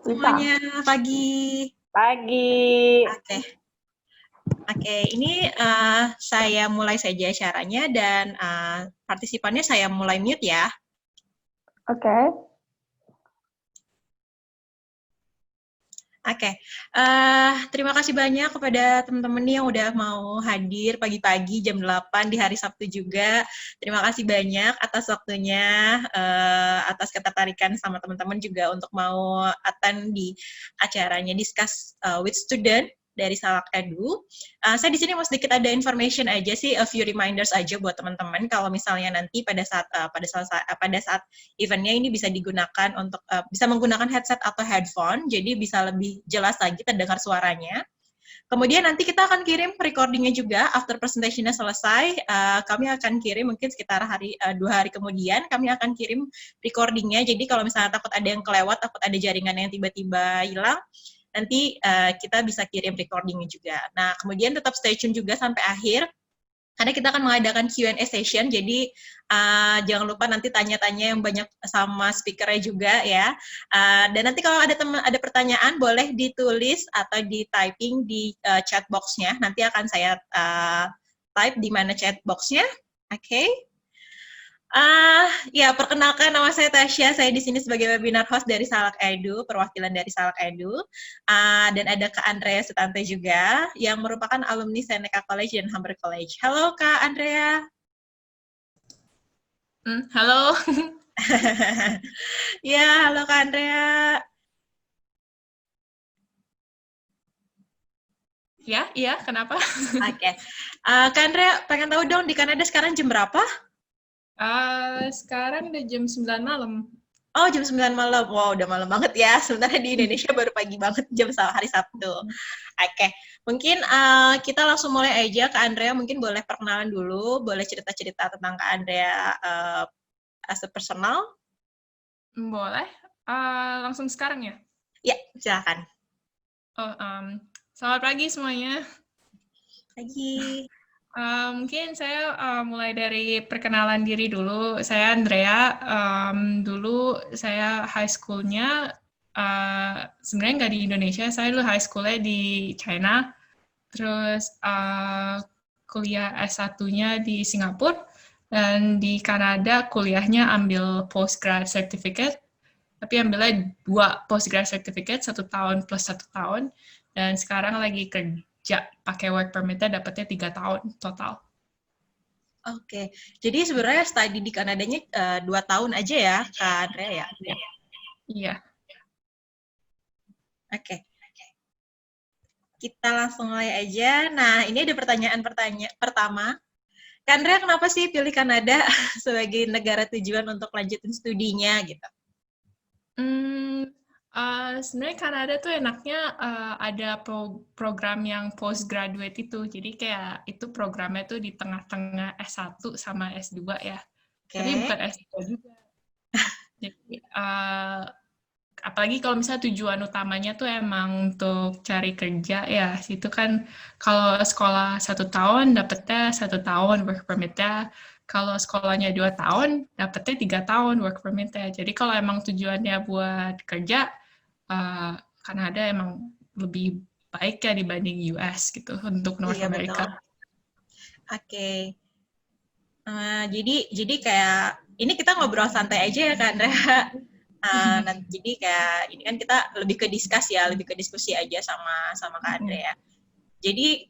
Semuanya pagi. Pagi. Oke, ini saya mulai saja acaranya dan partisipannya saya mulai mute ya. Oke. Oke, terima kasih banyak kepada teman-teman yang udah mau hadir pagi-pagi jam 8 di hari Sabtu juga. Terima kasih banyak atas waktunya, atas ketertarikan sama teman-teman juga untuk mau attend di acaranya Discuss with Student dari Salak Edu. Saya di sini mau sedikit ada information aja sih, a few reminders aja buat teman-teman kalau misalnya nanti pada saat eventnya ini bisa digunakan untuk bisa menggunakan headset atau headphone, jadi bisa lebih jelas lagi terdengar suaranya. Kemudian nanti kita akan kirim recordingnya juga after presentationnya selesai. Kami akan kirim mungkin sekitar 2 hari kemudian kami akan kirim recordingnya. Jadi kalau misalnya takut ada yang kelewat, takut ada jaringan yang tiba-tiba hilang, nanti kita bisa kirim recordingnya juga. Nah, kemudian tetap stay tune juga sampai akhir, karena kita akan mengadakan Q&A session, jadi jangan lupa nanti tanya-tanya yang banyak sama speaker-nya juga ya. Dan nanti kalau ada pertanyaan, boleh ditulis atau di-typing di chat box-nya. Nanti akan saya type di mana chat box-nya. Oke. Ya, perkenalkan nama saya Tasya. Saya di sini sebagai webinar host dari Salak Edu, perwakilan dari Salak Edu. Dan ada Kak Andrea Sutante juga, yang merupakan alumni Seneca College dan Humber College. Halo Kak Andrea. Halo. Ya, halo Kak Andrea. Ya, kenapa? Oke. Kak Andrea, pengen tahu dong, di Kanada sekarang jam berapa? Sekarang udah jam 9 malam. Oh, jam 9 malam. Wow, udah malam banget ya. Sebenarnya di Indonesia baru pagi banget jam hari Sabtu. Oke, mungkin kita langsung mulai aja. Kak Andrea mungkin boleh perkenalan dulu, boleh cerita-cerita tentang Kak Andrea as a personal. Boleh. Langsung sekarang ya? Ya, silakan. Selamat pagi semuanya. Pagi. Mungkin saya mulai dari perkenalan diri dulu. Saya Andrea. Dulu saya high school-nya sebenarnya nggak di Indonesia. Saya dulu high school-nya di China. Terus kuliah S1-nya di Singapura. Dan di Kanada kuliahnya ambil postgrad certificate. Tapi ambilnya 2 postgrad certificate, 1 tahun plus 1 tahun. Dan sekarang lagi kerja pakai work permit-nya, dapatnya 3 tahun total. Oke, jadi sebenarnya study di Kanadanya 2 tahun aja ya, Kak Andrea ya? Iya. Oke. Kita langsung mulai aja. Nah, ini ada pertanyaan pertama. Kak Andrea, kenapa sih pilih Kanada sebagai negara tujuan untuk lanjutin studinya gitu? Sebenarnya Kanada tuh enaknya ada program yang postgraduate itu. Jadi kayak itu programnya tuh di tengah-tengah S1 sama S2 ya. Okay. Tapi bukan S2 juga. Jadi apalagi kalau misalnya tujuan utamanya tuh emang untuk cari kerja ya, situ kan kalau sekolah 1 tahun dapetnya 1 tahun work permit-nya, kalau sekolahnya 2 tahun dapetnya 3 tahun work permit-nya. Jadi kalau emang tujuannya buat kerja, Kanada emang lebih baik ya dibanding US gitu untuk North America. Oke. Jadi kayak ini kita ngobrol santai aja ya Kak Andrea. Jadi kayak ini kan kita lebih ke diskusi aja sama Kak Andrea. Jadi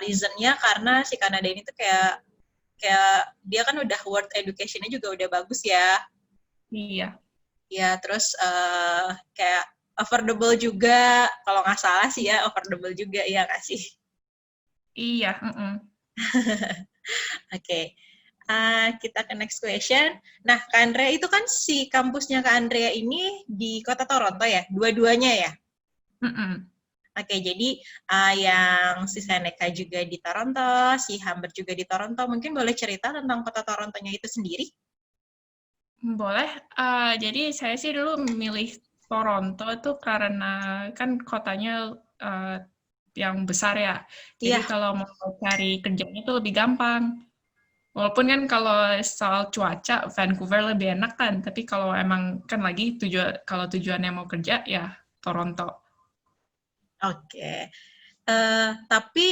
reasonnya karena si Kanada ini tuh kayak dia kan udah world education-nya juga udah bagus ya. Iya. Ya, terus kayak affordable juga, kalau nggak salah sih ya, affordable juga, ya nggak sih? Iya. Oke. Kita ke next question. Nah, Kak Andrea itu kan si kampusnya Kak Andrea ini di kota Toronto ya? Dua-duanya ya? Oke, jadi yang si Seneca juga di Toronto, si Humber juga di Toronto. Mungkin boleh cerita tentang kota Torontonya itu sendiri? Boleh. Jadi saya sih dulu milih Toronto tuh karena kan kotanya yang besar ya. Jadi kalau mau cari kerjanya itu lebih gampang. Walaupun kan kalau soal cuaca Vancouver lebih enak kan, tapi kalau emang kan lagi kalau tujuannya mau kerja ya Toronto. Oke. Tapi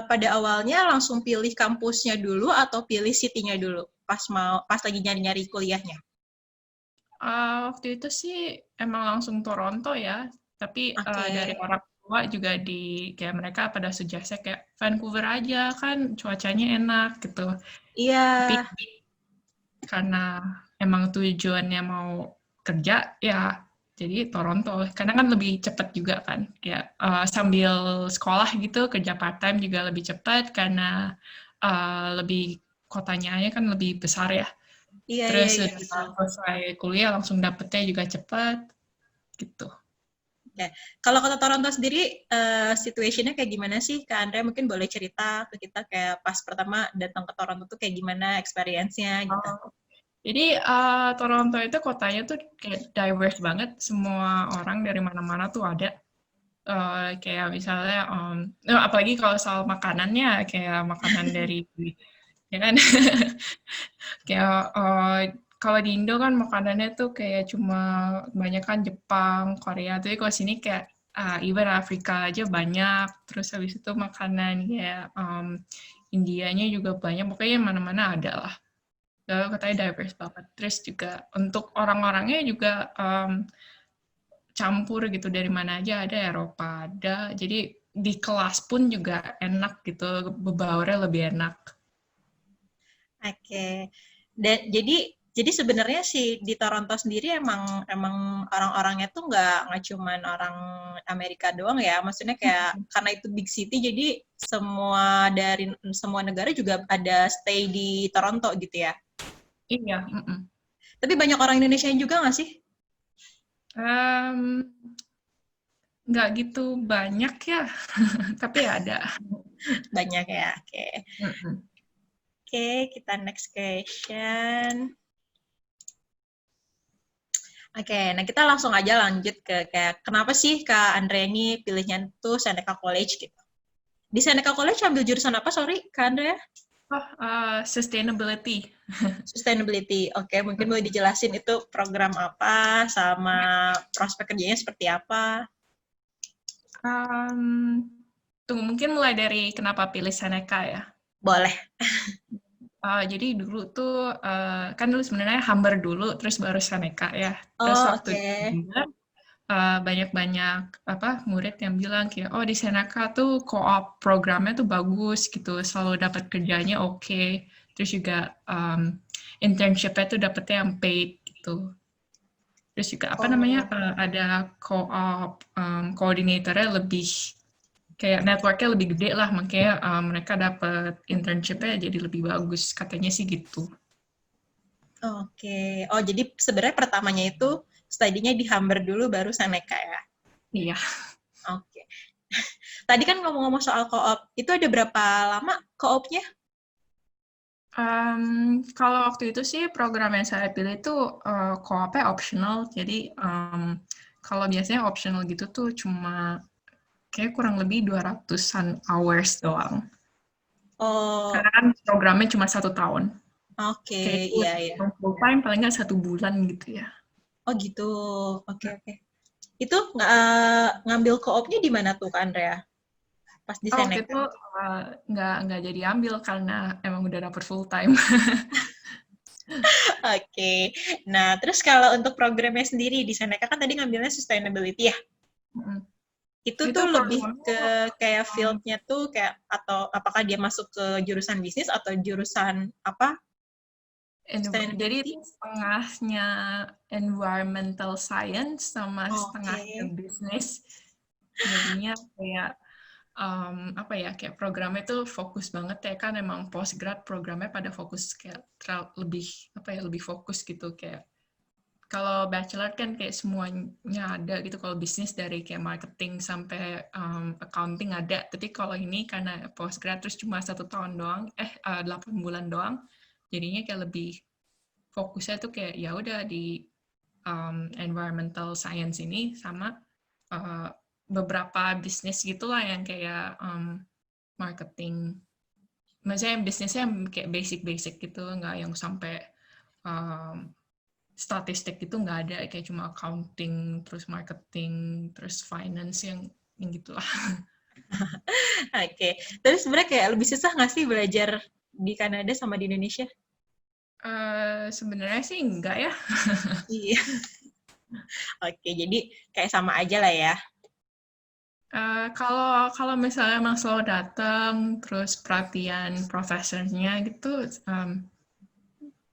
pada awalnya langsung pilih kampusnya dulu atau pilih city-nya dulu pas lagi nyari-nyari kuliahnya? Waktu itu sih emang langsung Toronto ya, tapi dari Oke. orang tua juga kayak mereka pada suggest kayak Vancouver aja kan cuacanya enak gitu. Iya. Tapi karena emang tujuannya mau kerja ya jadi Toronto karena kan lebih cepat juga kan kayak sambil sekolah gitu kerja part time juga lebih cepat karena lebih kotanya kan lebih besar ya. Iya, iya, Terus iya, udah betul. selesai kuliah langsung dapetnya juga cepat gitu. Oke. Kalau kota Toronto sendiri, situation-nya kayak gimana sih? Kak Andre mungkin boleh cerita ke kita kayak pas pertama datang ke Toronto tuh kayak gimana experience-nya gitu. Jadi Toronto itu kotanya tuh kayak diverse banget, semua orang dari mana-mana tuh ada. Kayak misalnya, apalagi kalau soal makanannya, kayak makanan dari, ya kan, kayak kalau di Indo kan makanannya tuh kayak cuma banyak kan Jepang, Korea, tapi kalau sini kayak even Afrika aja banyak, terus habis itu makanan ya Indianya juga banyak, pokoknya mana-mana ada lah. Lalu katanya diverse banget. Terus juga untuk orang-orangnya juga campur gitu dari mana aja ada Eropa ada. Jadi di kelas pun juga enak gitu, berbaurnya lebih enak. Oke. Dan jadi sebenarnya sih di Toronto sendiri emang orang-orangnya tuh nggak cuman orang Amerika doang ya. Maksudnya kayak karena itu big city jadi dari semua negara juga ada stay di Toronto gitu ya. Iya. Tapi banyak orang Indonesia juga nggak sih? Nggak gitu banyak ya, tapi ada. Banyak ya. Oke. Oke, kita next question. Oke, nah kita langsung aja lanjut ke kayak kenapa sih Kak Andrea ini pilihnya tuh Seneca College gitu. Di Seneca College ambil jurusan apa, sorry, Kak Andrea? Sustainability. Sustainability. Oke, mungkin boleh dijelasin itu program apa sama prospek kerjanya seperti apa? Tunggu, mungkin mulai dari kenapa pilih Seneca ya. Boleh. Jadi dulu tuh kan dulu sebenarnya Humber dulu, terus baru Seneca ya. Terus Oh, waktu oke. banyak-banyak murid yang bilang kayak oh di Seneca tuh co-op programnya tuh bagus gitu, selalu dapat kerjanya oke. Terus juga internship-nya tuh dapetnya yang paid gitu. Terus juga apa namanya Oh, ada co-op koordinatornya lebih kayak networknya lebih gede lah, makanya mereka dapat internship-nya jadi lebih bagus katanya sih gitu. oke. Oh, jadi sebenarnya pertamanya itu studinya di Humber dulu baru Seneca ya? Iya. Oke. Tadi kan ngomong-ngomong soal co-op, itu ada berapa lama co-opnya? Kalau waktu itu sih program yang saya pilih itu co-op-nya optional, jadi kalau biasanya optional gitu tuh cuma kayak kurang lebih 200-an hours doang. Oh, Karena kan programnya cuma 1 tahun. oke. Kayak itu Iya, iya. full time paling nggak 1 bulan gitu ya. Oh, gitu. Oke, oke. Itu ngambil co-opnya di mana tuh, Kak Andrea? Pas di Oh, waktu Seneca. itu nggak jadi ambil karena emang udah dapet full time. Oke. Nah, terus kalau untuk programnya sendiri di Seneca kan tadi ngambilnya sustainability ya. Itu Itu tuh lebih programnya ke kayak field-nya tuh kayak atau apakah dia masuk ke jurusan bisnis atau jurusan apa? jadi Sustainability? itu setengahnya environmental science sama Oke. setengahnya bisnis. Jadinya kayak apa ya kayak programnya tuh fokus banget ya kan emang postgrad programnya pada fokus kayak lebih apa ya lebih fokus gitu kayak kalau bachelor kan kayak semuanya ada gitu kalau bisnis dari kayak marketing sampai accounting ada tapi kalau ini karena postgrad terus cuma 1 tahun doang 8 bulan doang jadinya kayak lebih fokusnya tuh kayak ya udah di environmental science ini sama beberapa bisnis gitulah yang kayak marketing maksudnya bisnisnya kayak basic-basic gitu, nggak yang sampai statistik itu nggak ada, kayak cuma accounting, terus marketing, terus finance yang gitulah. Oke. Tapi sebenarnya kayak lebih susah nggak sih belajar di Kanada sama di Indonesia? Sebenarnya sih enggak ya. Iya. Oke, jadi kayak sama aja lah ya. Kalau misalnya emang selalu datang, terus perhatian profesornya gitu,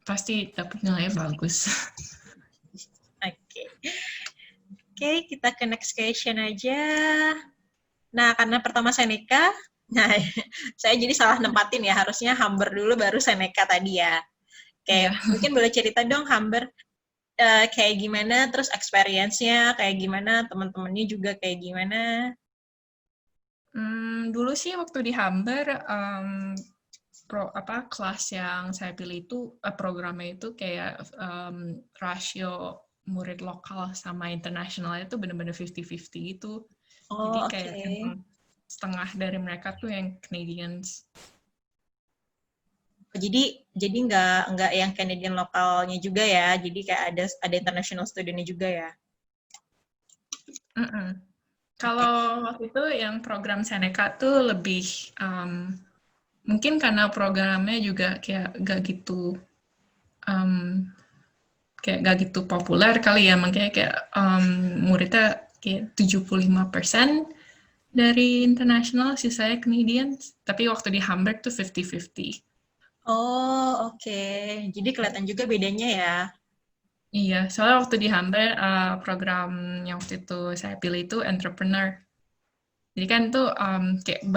pasti dapat nilai bagus. Oke. Oke, kita ke next question aja. Nah, karena pertama Seneca, nah saya jadi salah nempatin ya, harusnya Humber dulu baru Seneca tadi ya. Iya. Kayak mungkin boleh cerita dong Humber kayak gimana, terus experience-nya kayak gimana, teman-temannya juga kayak gimana. Dulu sih waktu di Humber, kelas yang saya pilih itu programnya itu kayak rasio murid lokal sama internasional itu benar-benar 50-50 gitu. Jadi Oh, oke. kayak emang setengah dari mereka tuh yang Canadians. Jadi nggak yang Canadian lokalnya juga ya. Jadi kayak ada international student-nya juga ya. Kalau waktu itu yang program Seneca tuh lebih mungkin karena programnya juga kayak kayak gak gitu populer kali ya, makanya kayak muridnya kayak 75% dari internasional, sisanya Canadian. Tapi waktu di Hamburg tuh 50-50. Oh, oke. Jadi kelihatan juga bedanya ya. Iya, soalnya waktu di Hamburg program yang waktu itu saya pilih itu entrepreneur. Jadi kan tuh kayak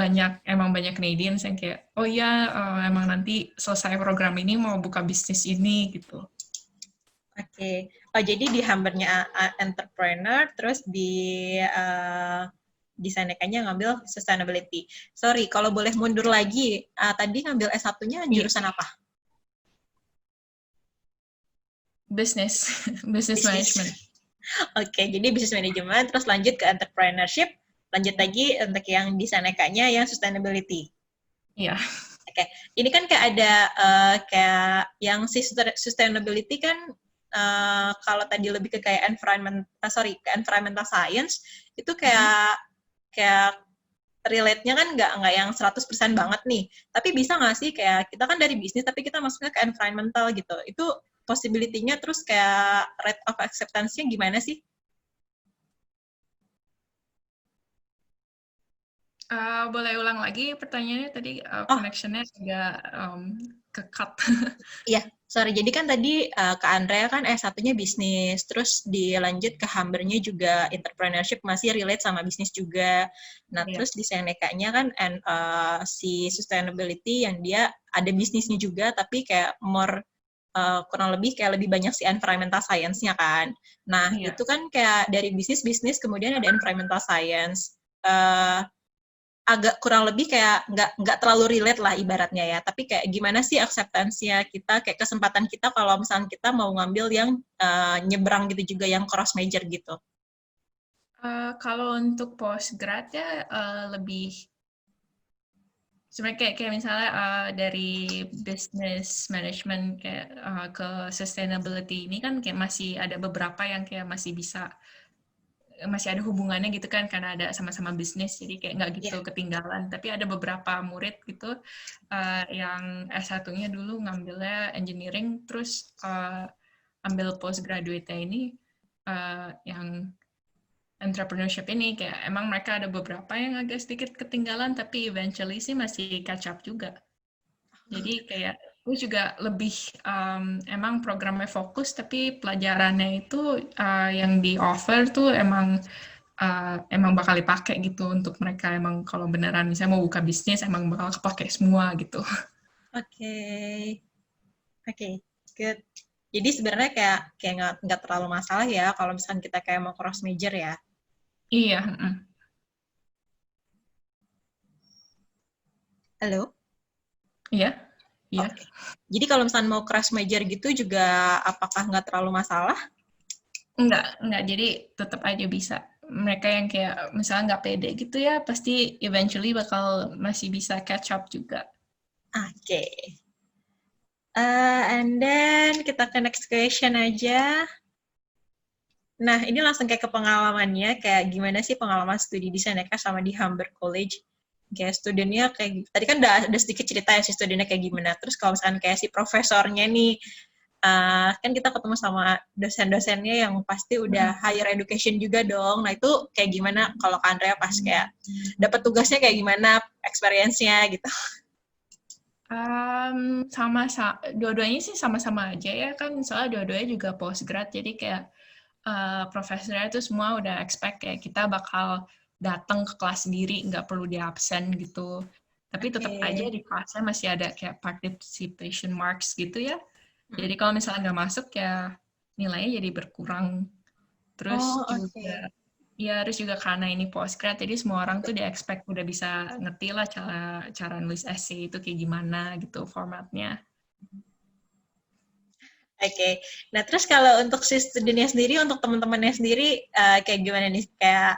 emang banyak Canadians yang kayak, oh iya emang nanti selesai program ini mau buka bisnis ini gitu. Oke. Oh, jadi di Humber-nya entrepreneur, terus di Seneka-nya ngambil sustainability. Sorry, kalau boleh mundur lagi, tadi ngambil S1-nya jurusan apa? Business, business management. Oke, jadi business management, terus lanjut ke entrepreneurship, lanjut lagi untuk yang di Seneka-nya yang sustainability. Iya. Oke, ini kan kayak ada kayak yang sustainability kan kalau tadi lebih ke kayak environmental science itu kayak relate-nya kan nggak yang 100% banget nih. Tapi bisa nggak sih kayak kita kan dari bisnis tapi kita masuknya ke environmental gitu. Itu possibility-nya terus kayak rate of acceptance-nya gimana sih? Boleh ulang lagi pertanyaannya tadi, connection-nya agak ke-cut. Iya, sorry. Jadi kan tadi Kak Andrea kan S1-nya bisnis, terus dilanjut ke Humber-nya juga entrepreneurship, masih relate sama bisnis juga. Nah, Iya. terus di Seneca-nya kan si sustainability yang dia ada bisnisnya juga, tapi kayak kurang lebih kayak lebih banyak si environmental science-nya kan. Nah, Iya. itu kan kayak dari bisnis kemudian ada environmental science. Agak kurang lebih kayak nggak terlalu relate lah ibaratnya ya. Tapi kayak gimana sih acceptance-nya kita, kayak kesempatan kita kalau misalnya kita mau ngambil yang nyebrang gitu juga, yang cross major gitu. Kalau untuk postgrad ya lebih sebenarnya kayak misalnya dari business management kayak ke sustainability ini kan kayak masih ada beberapa yang kayak masih ada hubungannya gitu kan karena ada sama-sama bisnis, jadi kayak nggak gitu ketinggalan. Tapi ada beberapa murid gitu yang S1-nya dulu ngambilnya engineering, terus ambil postgraduate-nya ini yang entrepreneurship ini, kayak emang mereka ada beberapa yang agak sedikit ketinggalan, tapi eventually sih masih catch up juga. Jadi kayak gue juga lebih emang programnya fokus, tapi pelajarannya itu yang di offer tuh emang bakal dipakai gitu untuk mereka, emang kalau beneran misalnya mau buka bisnis emang bakal kepake semua gitu. Oke, good. Jadi sebenarnya kayak nggak terlalu masalah ya kalau misalkan kita kayak mau cross major ya. Iya. Halo? Iya. Iya. Okay. Jadi kalau misalnya mau cross major gitu juga apakah nggak terlalu masalah? Enggak. Jadi tetap aja bisa. Mereka yang kayak misalnya nggak pede gitu ya, pasti eventually bakal masih bisa catch up juga. Oke. And then kita ke next question aja. Nah, ini langsung kayak ke pengalamannya, kayak gimana sih pengalaman studi di Seneca sama di Humber College? Kayak studinya kayak, tadi kan udah sedikit cerita ya si studinya kayak gimana. Terus kalau misalkan kayak si profesornya nih, kan kita ketemu sama dosen-dosennya yang pasti udah higher education juga dong. Nah, itu kayak gimana kalau Kak Andrea pas kayak dapat tugasnya kayak gimana, experience-nya gitu. Dua-duanya sih sama-sama aja ya kan, soalnya dua-duanya juga postgrad, jadi kayak profesornya itu semua udah expect kayak kita bakal datang ke kelas sendiri, nggak perlu di absen gitu. Tapi tetap aja di kelasnya masih ada kayak participation marks gitu ya. Jadi kalau misalnya nggak masuk ya nilainya jadi berkurang. Terus terus juga karena ini postgrad, jadi semua orang tuh di-expect udah bisa ngerti lah cara nulis essay itu kayak gimana gitu formatnya. Oke. Nah, terus kalau untuk si studinya sendiri, untuk teman-temannya sendiri, kayak gimana nih? Kayak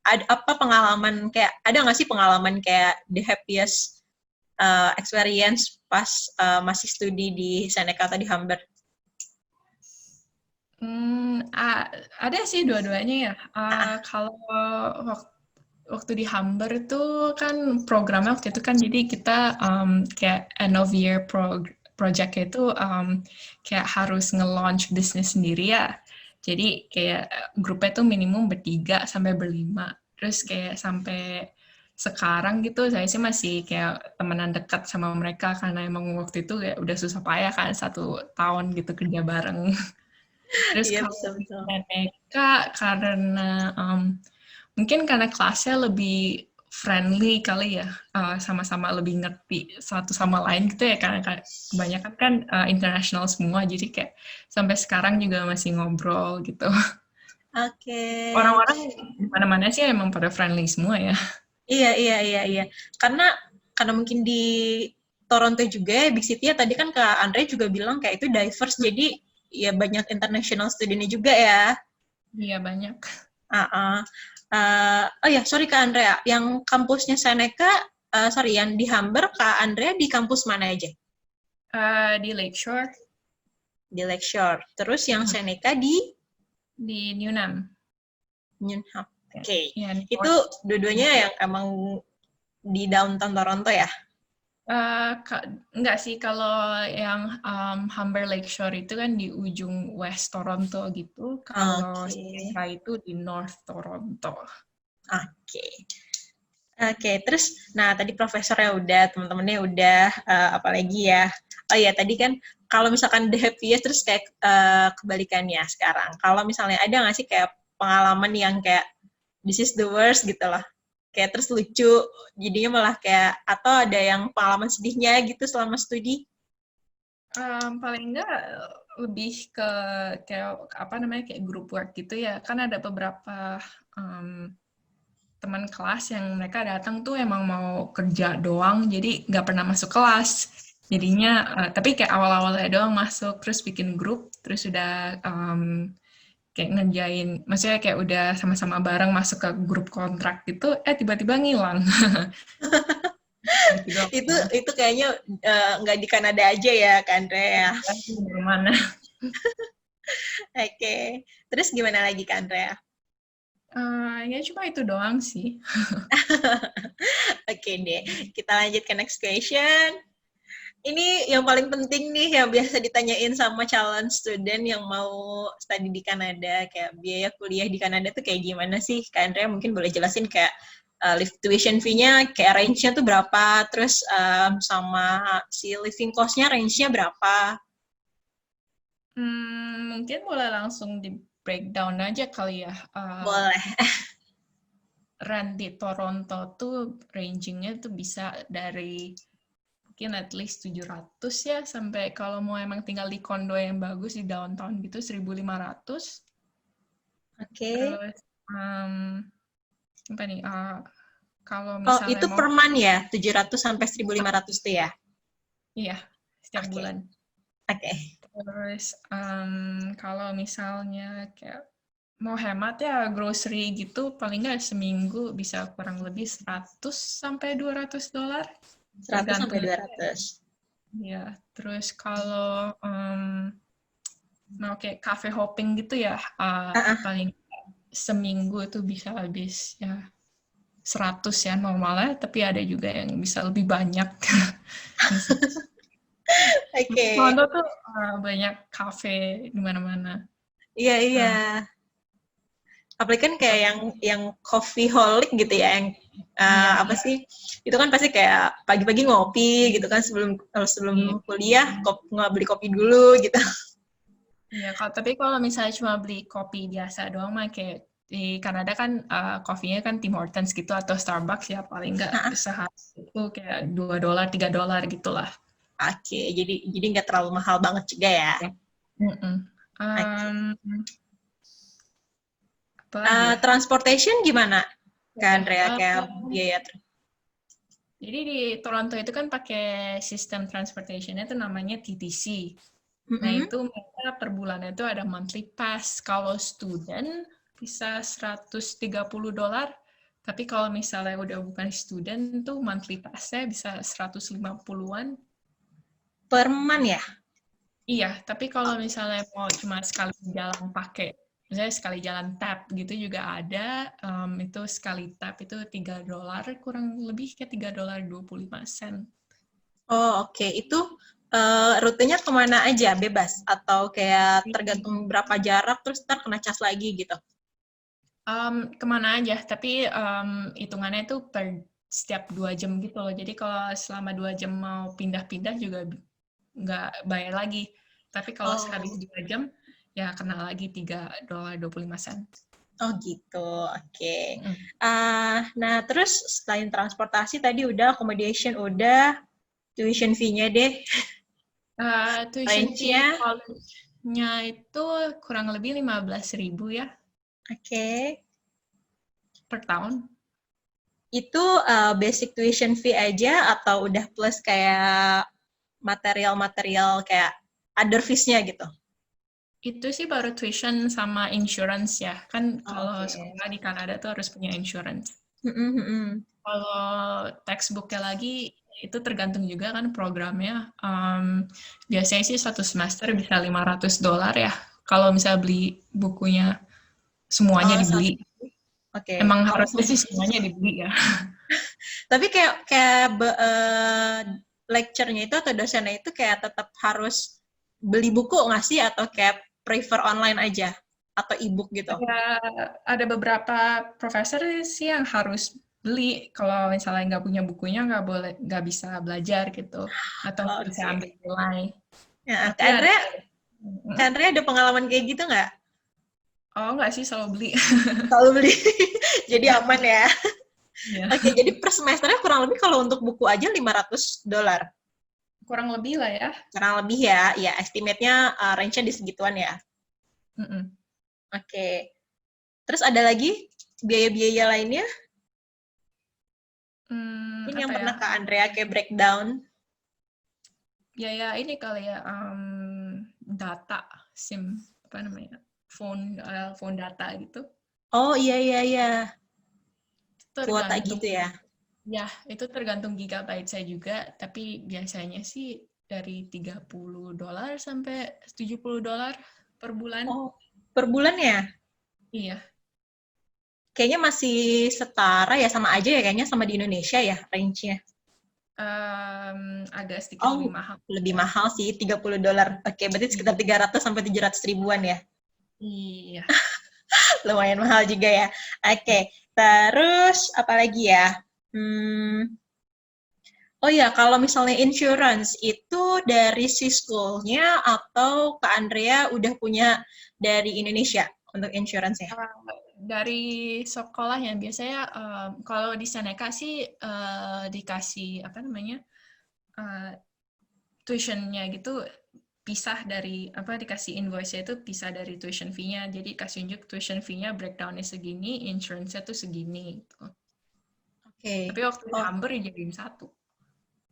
ada apa pengalaman, kayak ada nggak sih pengalaman kayak the happiest experience pas masih studi di Seneca atau di Humber? Ada sih dua-duanya ya. Kalau waktu di Humber itu kan programnya waktu itu kan jadi kita kayak end of year project itu kayak harus nge-launch bisnis sendiri ya. Jadi kayak grupnya tuh minimum 3 sampai 5. Terus kayak sampai sekarang gitu saya sih masih kayak temenan dekat sama mereka karena emang waktu itu kayak udah susah payah kan 1 tahun gitu kerja bareng. Terus Iya, kalau di betul-betul. Seneca karena mungkin karena kelasnya lebih friendly kali ya, sama-sama lebih ngerti satu sama lain gitu ya, karena kebanyakan kan international semua, jadi kayak sampai sekarang juga masih ngobrol gitu. Oke. Orang-orang di mana-mana sih emang pada friendly semua ya. Iya. Karena mungkin di Toronto juga ya, Big City ya, tadi kan Kak Andre juga bilang kayak itu diverse, jadi ya banyak international student-nya juga ya. Iya, banyak. Oh ya, sorry Kak Andrea, yang kampusnya Seneca, yang di Humber, Kak Andrea di kampus mana aja? Di Lakeshore. Di Lakeshore. Terus yang Seneca di Newnham. Newnham. Oke. Yeah, Itu dua-duanya yang emang di downtown Toronto ya? Enggak sih, kalau yang Humber Lakeshore itu kan di ujung West Toronto gitu. Kalau Seneca itu di North Toronto. Oke, terus, nah tadi profesornya udah, teman-temannya udah, apalagi ya? Oh iya, tadi kan kalau misalkan the happiest, terus kayak kebalikannya sekarang. Kalau misalnya ada nggak sih kayak pengalaman yang kayak this is the worst gitu lah. Kayak terus lucu, jadinya malah kayak, atau ada yang pengalaman sedihnya gitu selama studi? Paling enggak lebih ke kayak group work gitu ya. Kan ada beberapa teman kelas yang mereka datang tuh emang mau kerja doang, jadi nggak pernah masuk kelas. Jadinya, tapi kayak awal-awalnya doang masuk, terus bikin grup, terus udah kayak ngerjain, maksudnya kayak udah sama-sama bareng masuk ke grup kontrak gitu, tiba-tiba ngilang. Itu kayaknya nggak di Kanada aja ya, kan, Andrea? Gimana? Oke. Terus gimana lagi, Kak Andrea? Ya cuma itu doang sih. Oke deh, kita lanjut ke next question. Ini yang paling penting nih, yang biasa ditanyain sama calon student yang mau study di Kanada, kayak biaya kuliah di Kanada tuh kayak gimana sih? Kak Andrea mungkin boleh jelasin kayak tuition fee-nya, kayak range-nya tuh berapa, terus sama si living cost-nya range-nya berapa? Mungkin boleh langsung di breakdown aja kali ya. Boleh. Rent di Toronto tuh ranging-nya tuh bisa dari mungkin at least 700 ya, sampai kalau mau emang tinggal di kondo yang bagus di downtown gitu 1.500. Oke. Terus apa nih? Kalau misalnya itu per month ya, 700 sampai 1.500 tuh ya? Iya, setiap bulan. Oke. Terus kalau misalnya kayak mau hemat ya grocery gitu, paling nggak seminggu bisa kurang lebih $100 sampai $200. 100 sampai tergantung. 200. Ya, terus kalau mau kayak cafe hopping gitu ya, paling seminggu itu bisa habis ya 100 ya normalnya, tapi ada juga yang bisa lebih banyak. Oke. Toronto tuh banyak cafe di mana-mana. Iya, iya. Apalagi kan kayak yang coffee holic gitu ya, yang Iya. apa sih? Itu kan pasti kayak pagi-pagi ngopi gitu kan sebelum Iya. kuliah nggak beli kopi dulu gitu. Iya, tapi kalau misalnya cuma beli kopi biasa doang mah kayak di Kanada kan kopinya kan Tim Hortons gitu atau Starbucks ya paling nggak sehari itu kayak $2, $3 gitulah. Oke, jadi nggak terlalu mahal banget juga ya. Apa lagi ya? Transportation gimana, Kak Andrea, kayak biaya? Jadi di Toronto itu kan pakai sistem transportation-nya itu namanya TTC. Nah itu mereka per bulannya itu ada monthly pass. Kalau student bisa $130, tapi kalau misalnya udah bukan student tuh monthly pass-nya bisa 150-an. Per month ya? Iya, tapi kalau misalnya mau cuma sekali jalan pakai, misalnya sekali jalan tap gitu juga ada, itu sekali tap itu $3, kurang lebih kayak $3.25. Oh, oke. Itu rutenya kemana aja? Bebas? Atau kayak tergantung berapa jarak, terus ntar kena cas lagi gitu? Kemana aja, tapi hitungannya itu per setiap 2 jam gitu loh. Jadi kalau selama 2 jam mau pindah-pindah juga nggak bayar lagi. Tapi kalau habis 2 jam, ya kena lagi $3.25. Oh gitu, oke. Nah, terus selain transportasi tadi udah, accommodation udah, tuition fee-nya deh. Tuition fee Range-nya? college-nya itu kurang lebih 15.000 ya. Oke. Per tahun. Itu basic tuition fee aja atau udah plus kayak material-material kayak other fees-nya gitu? Itu sih baru tuition sama insurance ya. Kan kalau sekolah di Kanada tuh harus punya insurance. Kalau textbook-nya lagi, itu tergantung juga kan programnya. Biasanya sih satu semester bisa $500 ya. Kalau misalnya beli bukunya semuanya dibeli. Emang harusnya sih semuanya dibeli ya. Tapi kayak lecture-nya itu atau dosennya itu kayak tetap harus beli buku nggak sih? Atau kayak prefer online aja? Atau e-book gitu? Ada beberapa profesor sih yang harus beli. Kalau misalnya nggak punya bukunya nggak bisa belajar gitu. Atau nggak bisa ambil nilai. Ya, Kak Andrea ada pengalaman kayak gitu nggak? Oh, nggak sih, selalu beli. Selalu beli. Jadi aman ya. Yeah. Oke, jadi per semesternya kurang lebih kalau untuk buku aja $500. Kurang lebih lah ya. Kurang lebih ya. Ya, estimate-nya range-nya di segituan ya. Oke. Terus ada lagi biaya-biaya lainnya? Ini yang pernah Kak Andrea kayak breakdown. Biaya ini kali ya, data, SIM, apa namanya, phone data gitu. Oh iya. Kuota Tergantung, gitu ya? Ya, itu tergantung gigabyte saya juga, tapi biasanya sih dari $30 sampai $70 per bulan. Oh, per bulan ya? Iya. Kayaknya masih setara ya, sama aja ya kayaknya sama di Indonesia ya range-nya. Agak sedikit lebih mahal. Lebih mahal sih, $30. Oke, berarti sekitar 300 sampai 700 ribuan ya? Iya. Lumayan mahal juga ya. Oke, terus apa lagi ya? Oh ya, kalau misalnya insurance itu dari si school-nya atau Kak Andrea udah punya dari Indonesia untuk insurance-nya? Dari sekolahnya biasanya kalau di Seneca sih dikasih apa namanya tuition-nya gitu pisah dari dikasih invoice-nya itu pisah dari tuition fee-nya, jadi kasih unjuk tuition fee-nya breakdown-nya segini, insurance-nya tuh segini gitu. Tapi waktu di Humber dijadiin satu.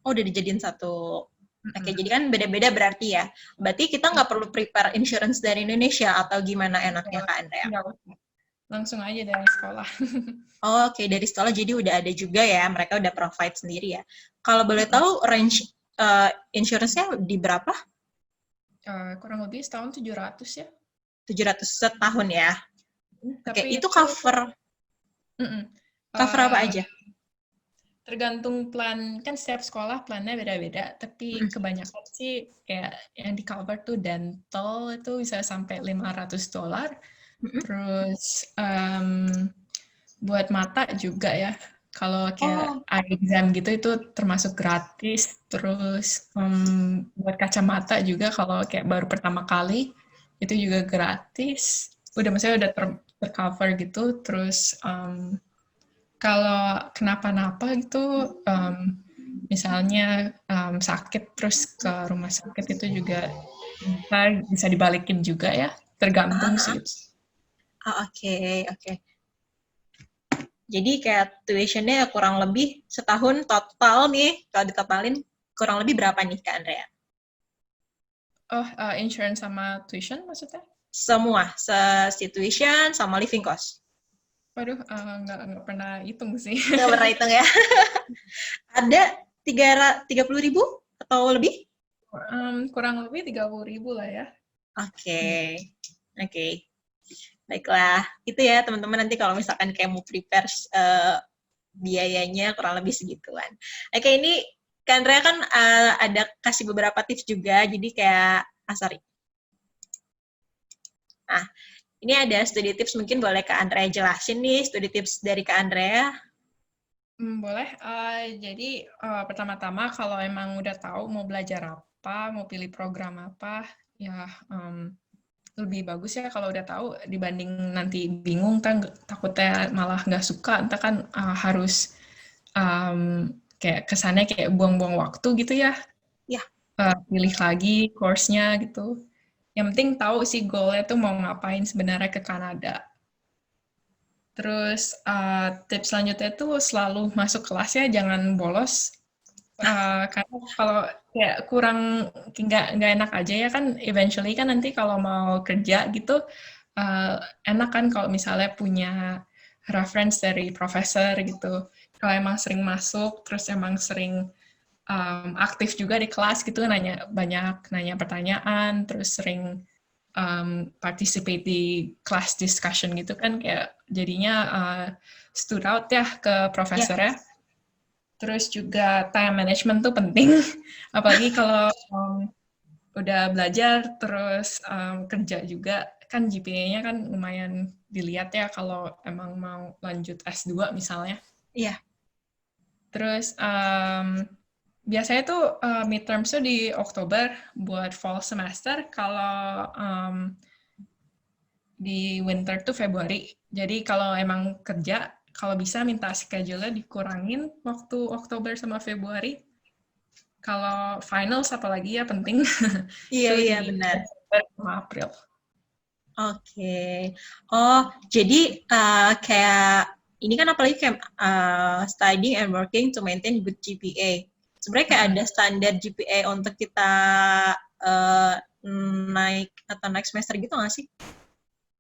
Oh, udah dijadiin satu. Oke, jadi kan beda-beda berarti ya. Berarti kita nggak perlu prepare insurance dari Indonesia atau gimana enaknya Kak Andrea? langsung aja dari sekolah. Oh, oke, dari sekolah jadi udah ada juga ya, mereka udah provide sendiri ya. Kalau boleh tahu range insurance-nya di berapa? Kurang lebih setahun 700 ya. 700 setahun ya. Oke, Tapi itu cover mm-mm. apa Eh, aja? tergantung plan, kan setiap sekolah plannya beda-beda, tapi kebanyakan sih kayak yang di cover tuh dental itu bisa sampai $500. Terus buat mata juga ya. Kalau kayak Oh, eye exam gitu itu termasuk gratis. Terus buat kacamata juga kalau kayak baru pertama kali itu juga gratis. Udah maksudnya udah tercover gitu. Terus kalau kenapa-napa gitu, misalnya sakit terus ke rumah sakit itu juga bisa dibalikin juga ya. Tergantung sih. oke, oke. Jadi kayak tuition-nya kurang lebih setahun total nih, kalau ditotalin kurang lebih berapa nih Kak Andrea? Oh, insurance sama tuition maksudnya? Semua, si tuition sama living cost. Waduh, nggak pernah hitung sih. Nggak pernah hitung ya? Ada 30.000 atau lebih? Kurang lebih 30.000 lah ya. Oke, oke. Baiklah, itu ya teman-teman nanti kalau misalkan kayak mau prepare biayanya kurang lebih segituan. Oke, ini Kak Andrea kan ada kasih beberapa tips juga, jadi kayak, sorry. Nah, ini ada studi tips, mungkin boleh Kak Andrea jelasin nih, studi tips dari Kak Andrea. Boleh. Jadi pertama-tama kalau emang udah tahu mau belajar apa, mau pilih program apa, ya lebih bagus ya kalau udah tahu dibanding nanti bingung, takutnya malah nggak suka, entah kan harus kayak kesannya kayak buang-buang waktu gitu ya. Ya. Pilih lagi course-nya gitu. Yang penting tahu sih goal-nya tuh mau ngapain sebenarnya ke Kanada. Terus tips selanjutnya tuh selalu masuk kelas ya, jangan bolos. Karena kalau kayak kurang nggak enak aja ya kan, eventually kan nanti kalau mau kerja gitu enak kan kalau misalnya punya reference dari profesor gitu. Kalau emang sering masuk, terus emang sering aktif juga di kelas gitu, banyak nanya pertanyaan, terus sering participate di class discussion gitu kan, kayak jadinya stood out ya ke profesornya. Terus juga time management tuh penting, apalagi kalau udah belajar terus kerja juga, kan GPA-nya kan lumayan dilihat ya kalau emang mau lanjut S2 misalnya. Iya. Terus biasanya tuh midterms tuh di Oktober buat fall semester, kalau di winter tuh Februari. Jadi kalau emang kerja, kalau bisa minta schedule-nya dikurangin waktu Oktober sama Februari. Kalau finals apalagi ya penting. Iya, Itu iya, di benar. Desember sama April. Oke. Oh, jadi kayak ini kan apalagi kayak studying and working to maintain good GPA. Sebenarnya kayak ada standar GPA untuk kita naik atau naik semester gitu nggak sih?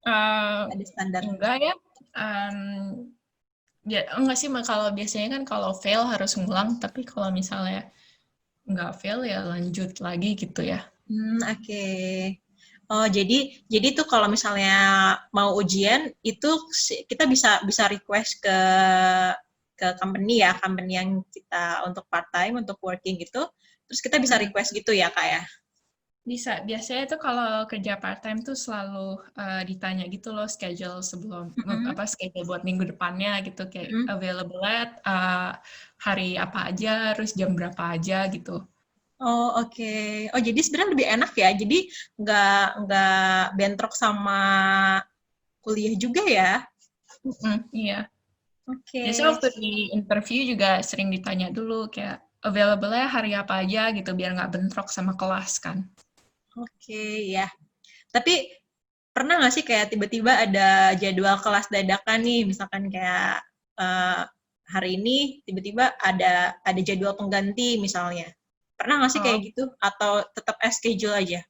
Ada standar. Enggak ya. Ya enggak sih, kalau biasanya kan kalau fail harus ngulang, tapi kalau misalnya nggak fail ya lanjut lagi gitu ya. Oke. Oh, jadi tuh kalau misalnya mau ujian itu kita bisa request ke company ya, company yang kita untuk part time, untuk working gitu. Terus kita bisa request gitu ya, Kak ya. Bisa. Biasanya itu kalau kerja part time tuh selalu ditanya gitu loh schedule sebelum schedule buat minggu depannya gitu, kayak available at hari apa aja, terus jam berapa aja gitu. Oh, oke. Oh, jadi sebenarnya lebih enak ya. Jadi nggak bentrok sama kuliah juga ya. Iya. Oke. Biasanya waktu di interview juga sering ditanya dulu kayak available-nya hari apa aja gitu, biar nggak bentrok sama kelas kan. Oke, ya. Tapi pernah nggak sih kayak tiba-tiba ada jadwal kelas dadakan nih, misalkan kayak hari ini tiba-tiba ada jadwal pengganti misalnya. Pernah nggak sih kayak gitu? Atau tetap as schedule aja?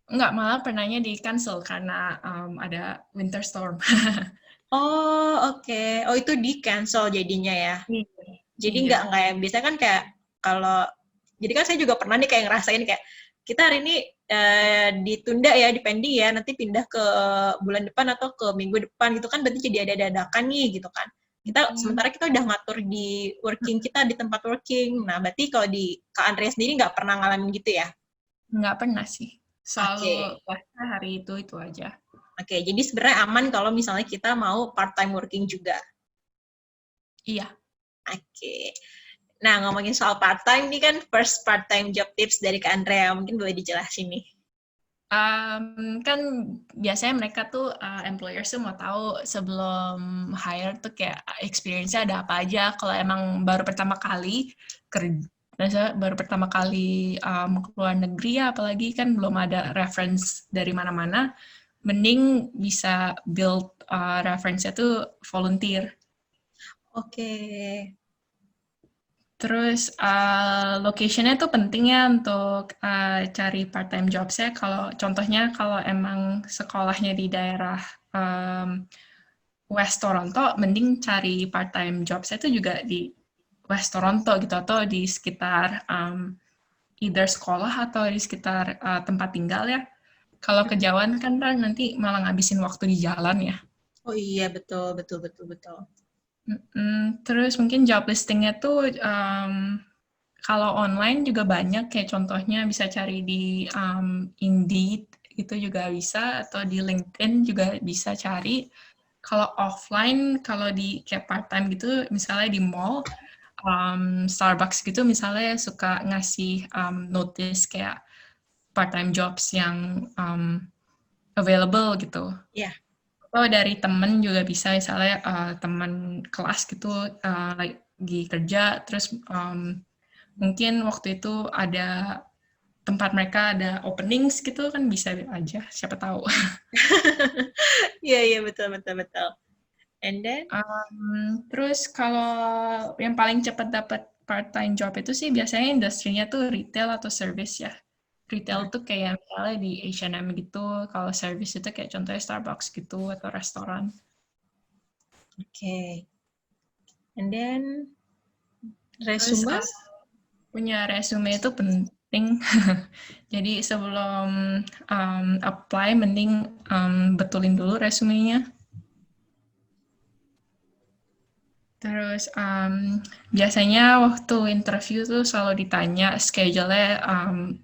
Enggak, malah pernahnya di cancel karena ada winter storm. Oh, oke. Oh, itu di cancel jadinya ya. Jadi Iya. nggak kayak biasanya kan kayak kalau jadi kan saya juga pernah nih kayak ngerasain kayak kita hari ini ditunda ya, dipending ya, nanti pindah ke bulan depan atau ke minggu depan gitu kan berarti jadi ada dadakan nih gitu kan. Sementara kita udah ngatur di working kita di tempat working. Nah, berarti kalau di Kak Andrea sendiri nggak pernah ngalamin gitu ya? Nggak pernah sih. Oke. Selalu hari itu aja. Oke, jadi sebenarnya aman kalau misalnya kita mau part-time working juga. Iya. Oke. Nah, ngomongin soal part-time, ini kan first part-time job tips dari Kak Andrea. Mungkin boleh dijelasin nih. Kan biasanya mereka tuh employers tuh mau tahu sebelum hire tuh kayak experience-nya ada apa aja. Kalau emang baru pertama kali kerja, baru pertama kali ke luar negeri ya, apalagi kan belum ada reference dari mana-mana, mending bisa build reference-nya tuh volunteer. Oke. Terus location-nya tuh penting ya untuk cari part-time jobs-nya. Contohnya kalau emang sekolahnya di daerah West Toronto, mending cari part-time jobs-nya itu juga di West Toronto gitu atau di sekitar either sekolah atau di sekitar tempat tinggal ya. Kalau kejauhan kan nanti malah ngabisin waktu di jalan ya. Oh iya, betul, betul, betul, betul. Terus mungkin job listing-nya tuh kalau online juga banyak, kayak contohnya bisa cari di Indeed, itu juga bisa, atau di LinkedIn juga bisa cari. Kalau offline, kalau di kayak part-time gitu, misalnya di mall, Starbucks gitu misalnya suka ngasih notice kayak part-time jobs yang available gitu. Iya. Atau dari temen juga bisa, misalnya teman kelas gitu lagi kerja, terus mungkin waktu itu ada tempat mereka ada openings gitu kan bisa aja, siapa tahu. Iya, iya, betul, betul, betul. And then? Terus kalau yang paling cepat dapat part-time job itu sih biasanya industrinya tuh retail atau service ya. Retail tuh kayak misalnya di H&M gitu, kalau service itu kayak contohnya Starbucks gitu atau restoran. Oke. And then Terus resume? punya resume itu penting. Jadi sebelum apply, mending betulin dulu resumenya. Terus biasanya waktu interview tuh selalu ditanya schedule-nya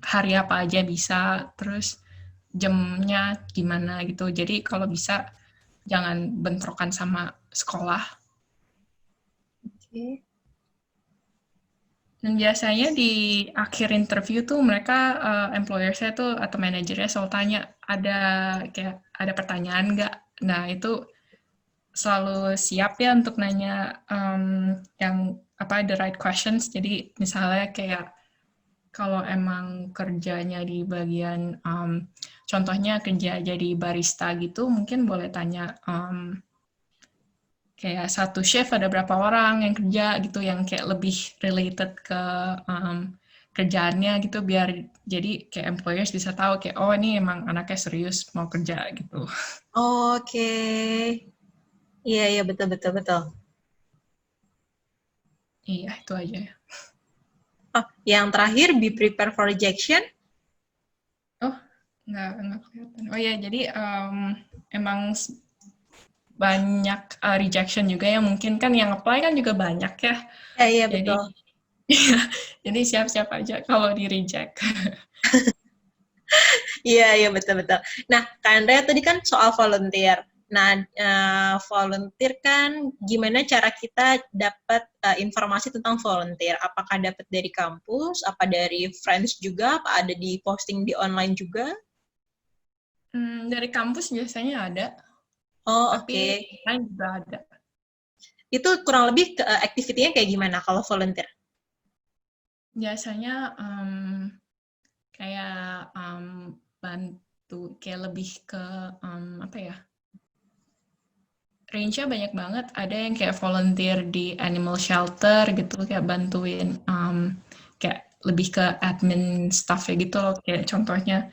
hari apa aja bisa, terus jamnya gimana gitu. Jadi kalau bisa jangan bentrokan sama sekolah. Oke. Dan biasanya di akhir interview tuh mereka employer-nya tuh atau manajernya selalu tanya ada pertanyaan nggak? Nah itu selalu siap ya untuk nanya yang the right questions. Jadi misalnya kayak kalau emang kerjanya di bagian contohnya kerja jadi barista gitu, mungkin boleh tanya kayak satu shift ada berapa orang yang kerja gitu, yang kayak lebih related ke kerjaannya gitu, biar jadi kayak employers bisa tahu kayak oh ini emang anaknya serius mau kerja gitu. Oke. Iya, iya, betul, betul, betul. Iya, itu aja ya. Oh, yang terakhir, be prepared for rejection. Oh, nggak kelihatan. Oh ya, jadi emang banyak rejection juga ya, mungkin kan yang apply kan juga banyak ya. Ya, iya, Jadi, betul. jadi siap-siap aja kalau di reject. Iya, iya, betul, betul. Nah, Kak Andrea tadi kan soal volunteer. Nah, volunteer kan gimana cara kita dapat informasi tentang volunteer? Apakah dapat dari kampus, apa dari friends juga, apa ada di posting di online juga? Dari kampus biasanya ada, Oh, tapi oke. online juga ada. Itu kurang lebih activity-nya kayak gimana kalau volunteer? Biasanya kayak bantu, kayak lebih ke apa ya? Range-nya banyak banget. Ada yang kayak volunteer di animal shelter gitu, kayak bantuin kayak lebih ke admin staff-nya gitu loh. Kayak contohnya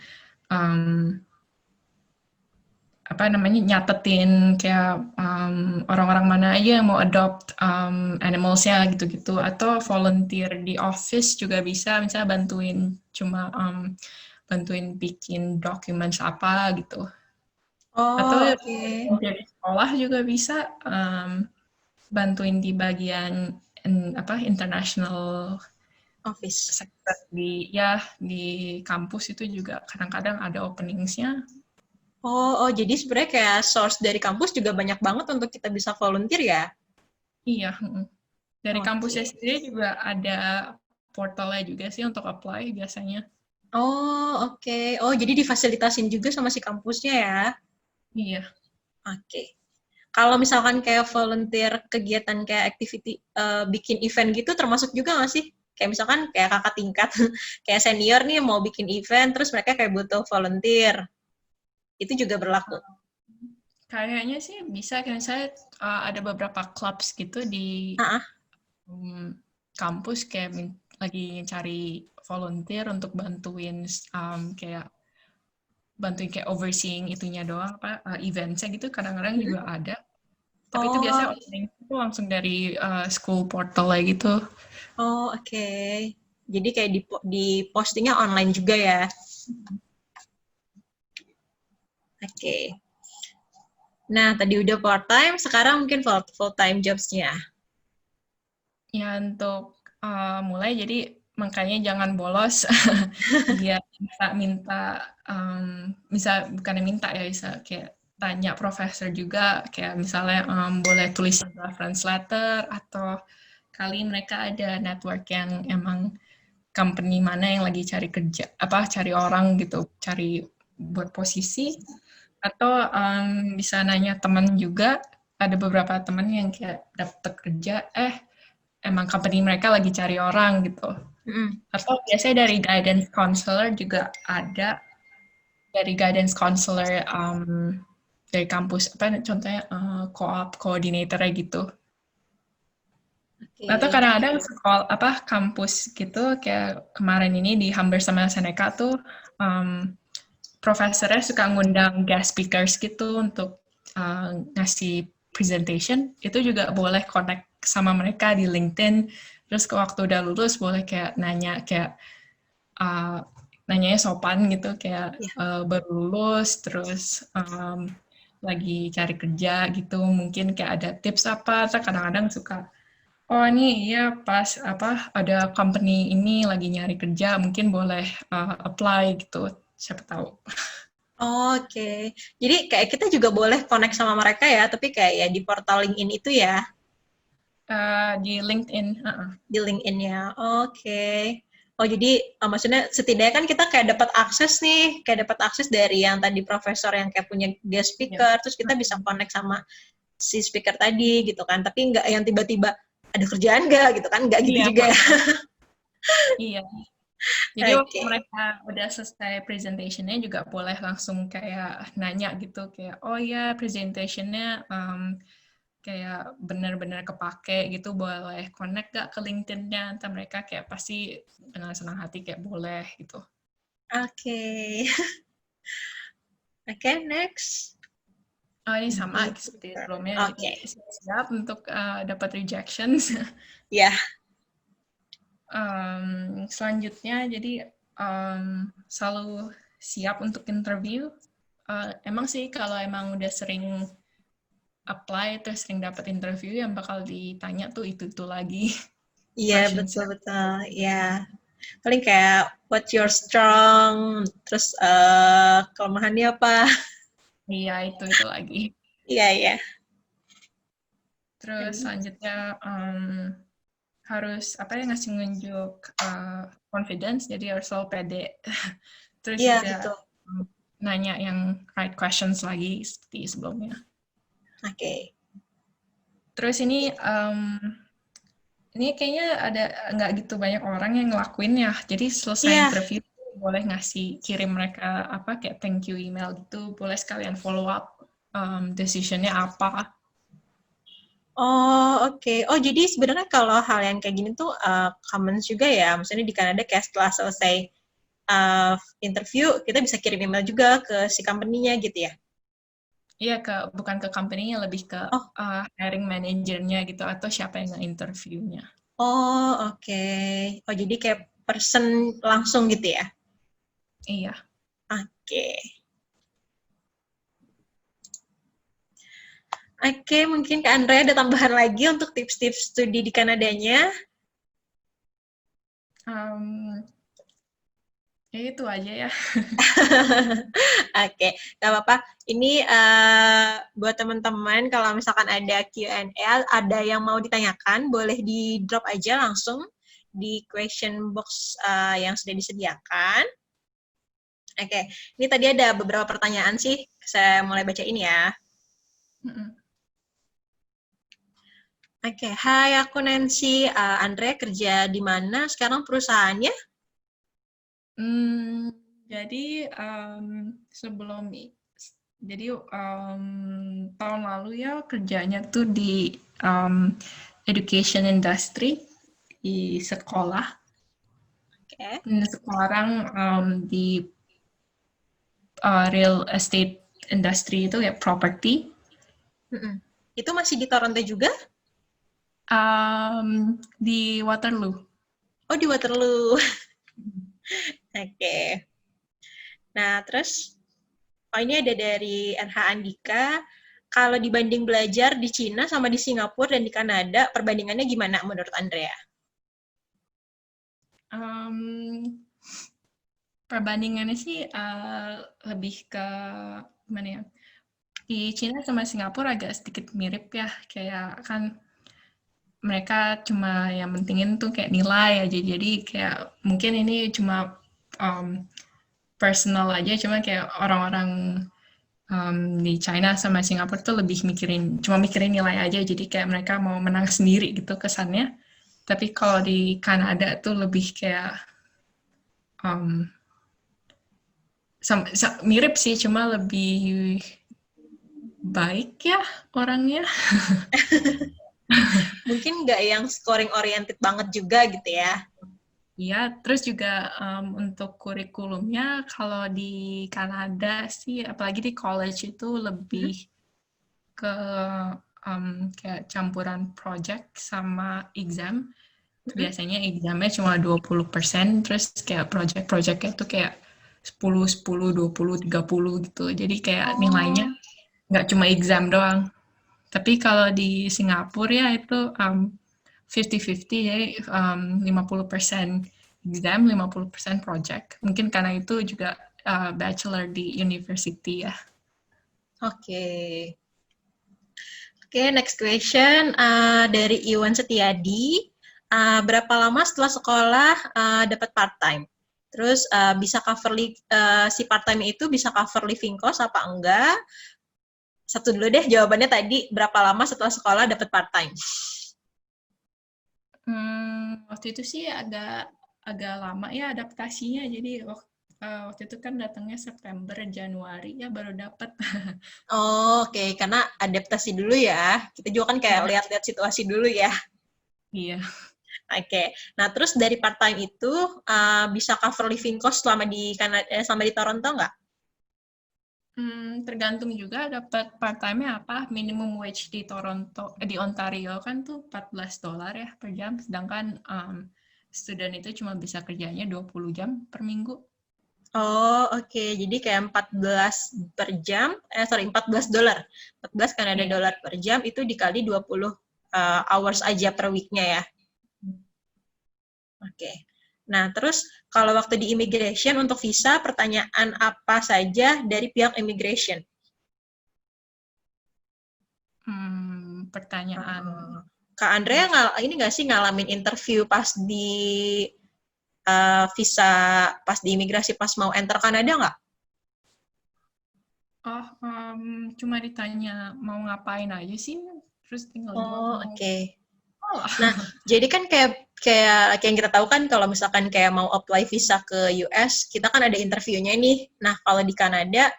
apa namanya, nyatetin kayak orang-orang mana aja yang mau adopt animalsnya gitu-gitu, atau volunteer di office juga bisa, misalnya bantuin bikin documents apa gitu, atau Oh, oke. dari sekolah juga bisa bantuin di bagian international Office. sector di kampus itu juga kadang-kadang ada openings-nya. Oh, jadi sebenarnya kayak source dari kampus juga banyak banget untuk kita bisa volunteer ya? Iya, dari kampusnya Oke. sendiri juga ada portalnya juga sih untuk apply biasanya. Oh, oke. Oh, jadi difasilitasin juga sama si kampusnya ya? Iya. Oke. Kalau misalkan kayak volunteer kegiatan kayak activity, bikin event gitu termasuk juga nggak sih? Kayak misalkan kayak kakak tingkat, kayak senior nih mau bikin event, terus mereka kayak butuh volunteer. Itu juga berlaku. Kayaknya sih bisa, kayak saya ada beberapa clubs gitu di Ah, kampus kayak lagi cari volunteer untuk kayak bantuin overseeing itunya doang, eventnya gitu, kadang-kadang juga ada. Tapi itu oh, biasanya opening itu langsung dari school portal gitu. oh, oke. Jadi kayak di postingnya online juga ya? Oke. Nah, tadi udah part time, sekarang mungkin full time jobs-nya. Ya untuk mulai, jadi makanya jangan bolos. Dia bisa bukannya minta ya, bisa kayak tanya profesor juga, kayak misalnya boleh tulis reference letter, atau kali mereka ada network yang emang company mana yang lagi cari kerja, cari orang gitu, cari buat posisi, atau bisa nanya teman juga. Ada beberapa teman yang kayak dapet kerja, emang company mereka lagi cari orang gitu. Mm. Atau biasanya dari guidance counselor juga ada, dari guidance counselor dari kampus, contohnya co-op coordinator gitu. Atau Oke. kadang-kadang kampus gitu, kayak kemarin ini di Humber sama Seneca tuh profesornya suka ngundang guest speakers gitu untuk ngasih presentation. Itu juga boleh connect sama mereka di LinkedIn. Terus ke waktu udah lulus boleh kayak nanyanya sopan gitu, kayak Ya. baru lulus terus lagi cari kerja gitu, mungkin kayak ada tips apa. Atau kadang-kadang suka, oh ini ya pas ada company ini lagi nyari kerja, mungkin boleh apply gitu, siapa tahu. Oke. Jadi kayak kita juga boleh connect sama mereka ya, tapi kayak ya di portal LinkedIn itu ya, Di LinkedIn. di LinkedIn-nya. Oke. Oh, jadi maksudnya setidaknya kan kita kayak dapat akses nih, kayak dapat akses dari yang tadi profesor yang kayak punya guest Iya. speaker, terus kita bisa connect sama si speaker tadi gitu kan. Tapi nggak yang tiba-tiba ada kerjaan nggak gitu kan, nggak gitu Iya. juga ya. Iya. Jadi waktu Oke. mereka udah selesai presentationnya juga boleh langsung kayak nanya gitu, kayak oh ya presentationnya kayak benar-benar kepake gitu, boleh connect gak ke LinkedIn-nya. Entah mereka kayak pasti dengan senang hati kayak boleh gitu. Oke. Oke, next. Oh, ini sama seperti sebelumnya, jadi Oke. siap untuk dapat rejections. Ya. Selanjutnya, jadi selalu siap untuk interview. Emang sih kalau emang udah sering apply terus sering dapat interview, yang bakal ditanya tuh itu lagi. Iya, betul-betul. Ya. Paling kayak what your strong, terus kelemahannya apa. Iya, itu lagi. Iya, iya. Terus selanjutnya harus ngasih nunjuk confidence, jadi harus selalu pede. Terus Iya, juga betul. nanya yang right questions lagi seperti sebelumnya. Oke. Terus ini kayaknya nggak gitu banyak orang yang ngelakuin ya. Jadi selesai Iya. interview boleh kirim mereka kayak thank you email gitu. Boleh sekalian follow up decisionnya apa. Oh, oke. Oh, jadi sebenarnya kalau hal yang kayak gini tuh common juga ya. Maksudnya di Kanada kayak setelah selesai interview, kita bisa kirim email juga ke si company-nya gitu ya? Iya, bukan ke company-nya, lebih ke Oh, hiring manager-nya gitu, atau siapa yang nge-interview-nya. oke. Oh, jadi kayak person langsung gitu ya? Iya. Oke. Oke, mungkin Kak Andrea ada tambahan lagi untuk tips-tips studi di Kanadanya? Ya itu aja ya. Oke, nggak apa-apa. Ini buat teman-teman, kalau misalkan ada Q&A, ada yang mau ditanyakan, boleh di-drop aja langsung di question box yang sudah disediakan. Oke, ini tadi ada beberapa pertanyaan sih. Saya mulai bacain ya. Oke, hai, aku Nancy. Andre kerja di mana sekarang perusahaannya? Jadi tahun lalu ya kerjanya tuh di education industry di sekolah. Oke. Dan sekarang di real estate industry itu ya property. Itu masih di Toronto juga? Di Waterloo. Oh, di Waterloo. Oke. Nah, terus, ini ada dari RH Andika. Kalau dibanding belajar di Cina sama di Singapura dan di Kanada, perbandingannya gimana menurut Andrea? Perbandingannya sih lebih ke mana ya? Di Cina sama Singapura agak sedikit mirip ya, kayak kan mereka cuma yang pentingin tuh kayak nilai aja, jadi kayak mungkin ini cuma personal aja, cuma kayak orang-orang di China sama Singapura tuh lebih cuma mikirin nilai aja, jadi kayak mereka mau menang sendiri gitu kesannya. Tapi kalau di Kanada tuh lebih kayak mirip sih, cuma lebih baik ya orangnya. Mungkin nggak yang scoring oriented banget juga gitu ya? Iya, terus juga untuk kurikulumnya kalau di Kanada sih, apalagi di college itu lebih ke kayak campuran project sama exam. Biasanya examnya cuma 20%, terus kayak project-projectnya tuh kayak 10, 10, 20, 30 gitu. Jadi kayak nilainya Oh, nggak cuma exam doang. Tapi kalau di Singapura ya itu 50-50, jadi 50% exam, 50% project. Mungkin karena itu juga bachelor di university ya. oke. Oke, next question dari Iwan Setiadi. Berapa lama setelah sekolah dapat part-time? Terus bisa cover si part-time itu bisa cover living cost apa enggak? Satu dulu deh jawabannya tadi, berapa lama setelah sekolah dapat part-time? Waktu itu sih agak lama ya adaptasinya. Jadi waktu itu kan datangnya September, Januari ya baru dapat. Oh, oke, karena adaptasi dulu ya. Kita juga kan kayak Iya. lihat-lihat situasi dulu ya. Iya. Oke, nah terus dari part-time itu bisa cover living cost selama di Toronto nggak? Tergantung juga dapat part-time-nya apa. Minimum wage di di Ontario kan tuh $14 ya per jam, sedangkan student itu cuma bisa kerjanya 20 jam per minggu. Oh, oke. Jadi kayak 14 per jam, $14. 14 Kanada Iya. dolar per jam itu dikali 20 hours aja per week-nya ya. Oke. Nah, terus kalau waktu di immigration untuk visa, pertanyaan apa saja dari pihak immigration? Pertanyaan. Kak Andrea ini nggak sih ngalamin interview pas di visa, pas di imigrasi, pas mau enter Kanada nggak? Oh, cuma ditanya mau ngapain aja sih, terus tinggal jawab Oh, mau oke. sekolah. Nah, jadi kan kayak yang kita tahu kan kalau misalkan kayak mau apply visa ke US, kita kan ada interviewnya nih. Nah, kalau di Kanada,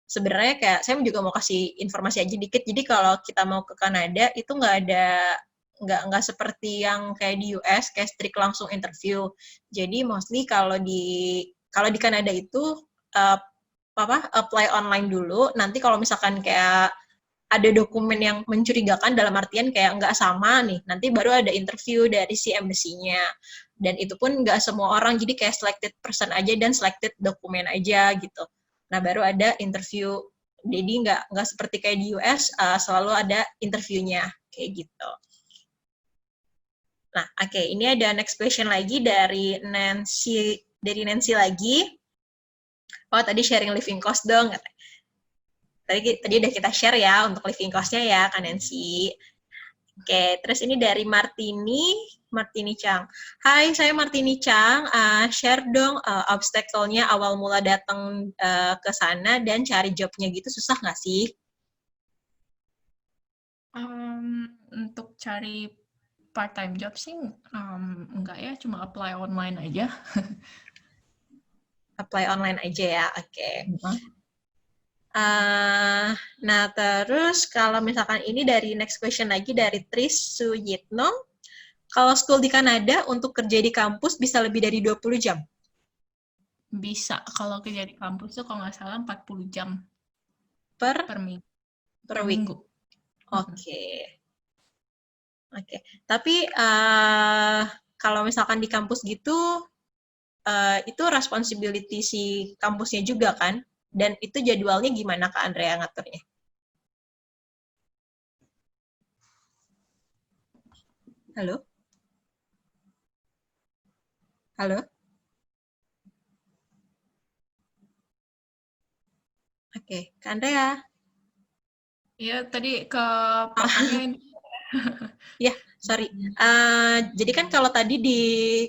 sebenarnya kayak saya juga mau kasih informasi aja dikit. Jadi kalau kita mau ke Kanada itu nggak seperti yang kayak di US kayak strict langsung interview. Jadi mostly kalau di Kalau di Kanada itu apply online dulu. Nanti kalau misalkan kayak ada dokumen yang mencurigakan dalam artian kayak nggak sama nih, nanti baru ada interview dari si embassy-nya. Dan itu pun nggak semua orang, jadi kayak selected person aja dan selected dokumen aja gitu. Nah, baru ada interview. Jadi nggak seperti kayak di US, selalu ada interviewnya, kayak gitu. Nah, oke, ini ada next question lagi dari Nancy lagi. Oh, tadi sharing living cost dong. Tadi udah kita share ya untuk living cost-nya ya, Kak Nancy. Oke, terus ini dari Martini Chang. Hai, saya Martini Chang. Share dong obstacle-nya awal mula datang ke sana dan cari job-nya gitu, susah nggak sih? Untuk cari part-time job sih enggak ya, cuma apply online aja. Apply online aja ya, oke. Nah, terus kalau misalkan ini dari next question lagi dari Tris Suyitno. Kalau school di Kanada untuk kerja di kampus bisa lebih dari 20 jam? Bisa, kalau kerja di kampus tuh kalau nggak salah 40 jam Per minggu. per week? Minggu. Oke. Oke. Tapi kalau misalkan di kampus gitu, itu responsibility si kampusnya juga kan? Dan itu jadwalnya gimana Kak Andrea ngaturnya? Halo? Halo? Oke, Kak Andrea. Iya, tadi ke potongnya. Ya, sorry. Jadi kan kalau tadi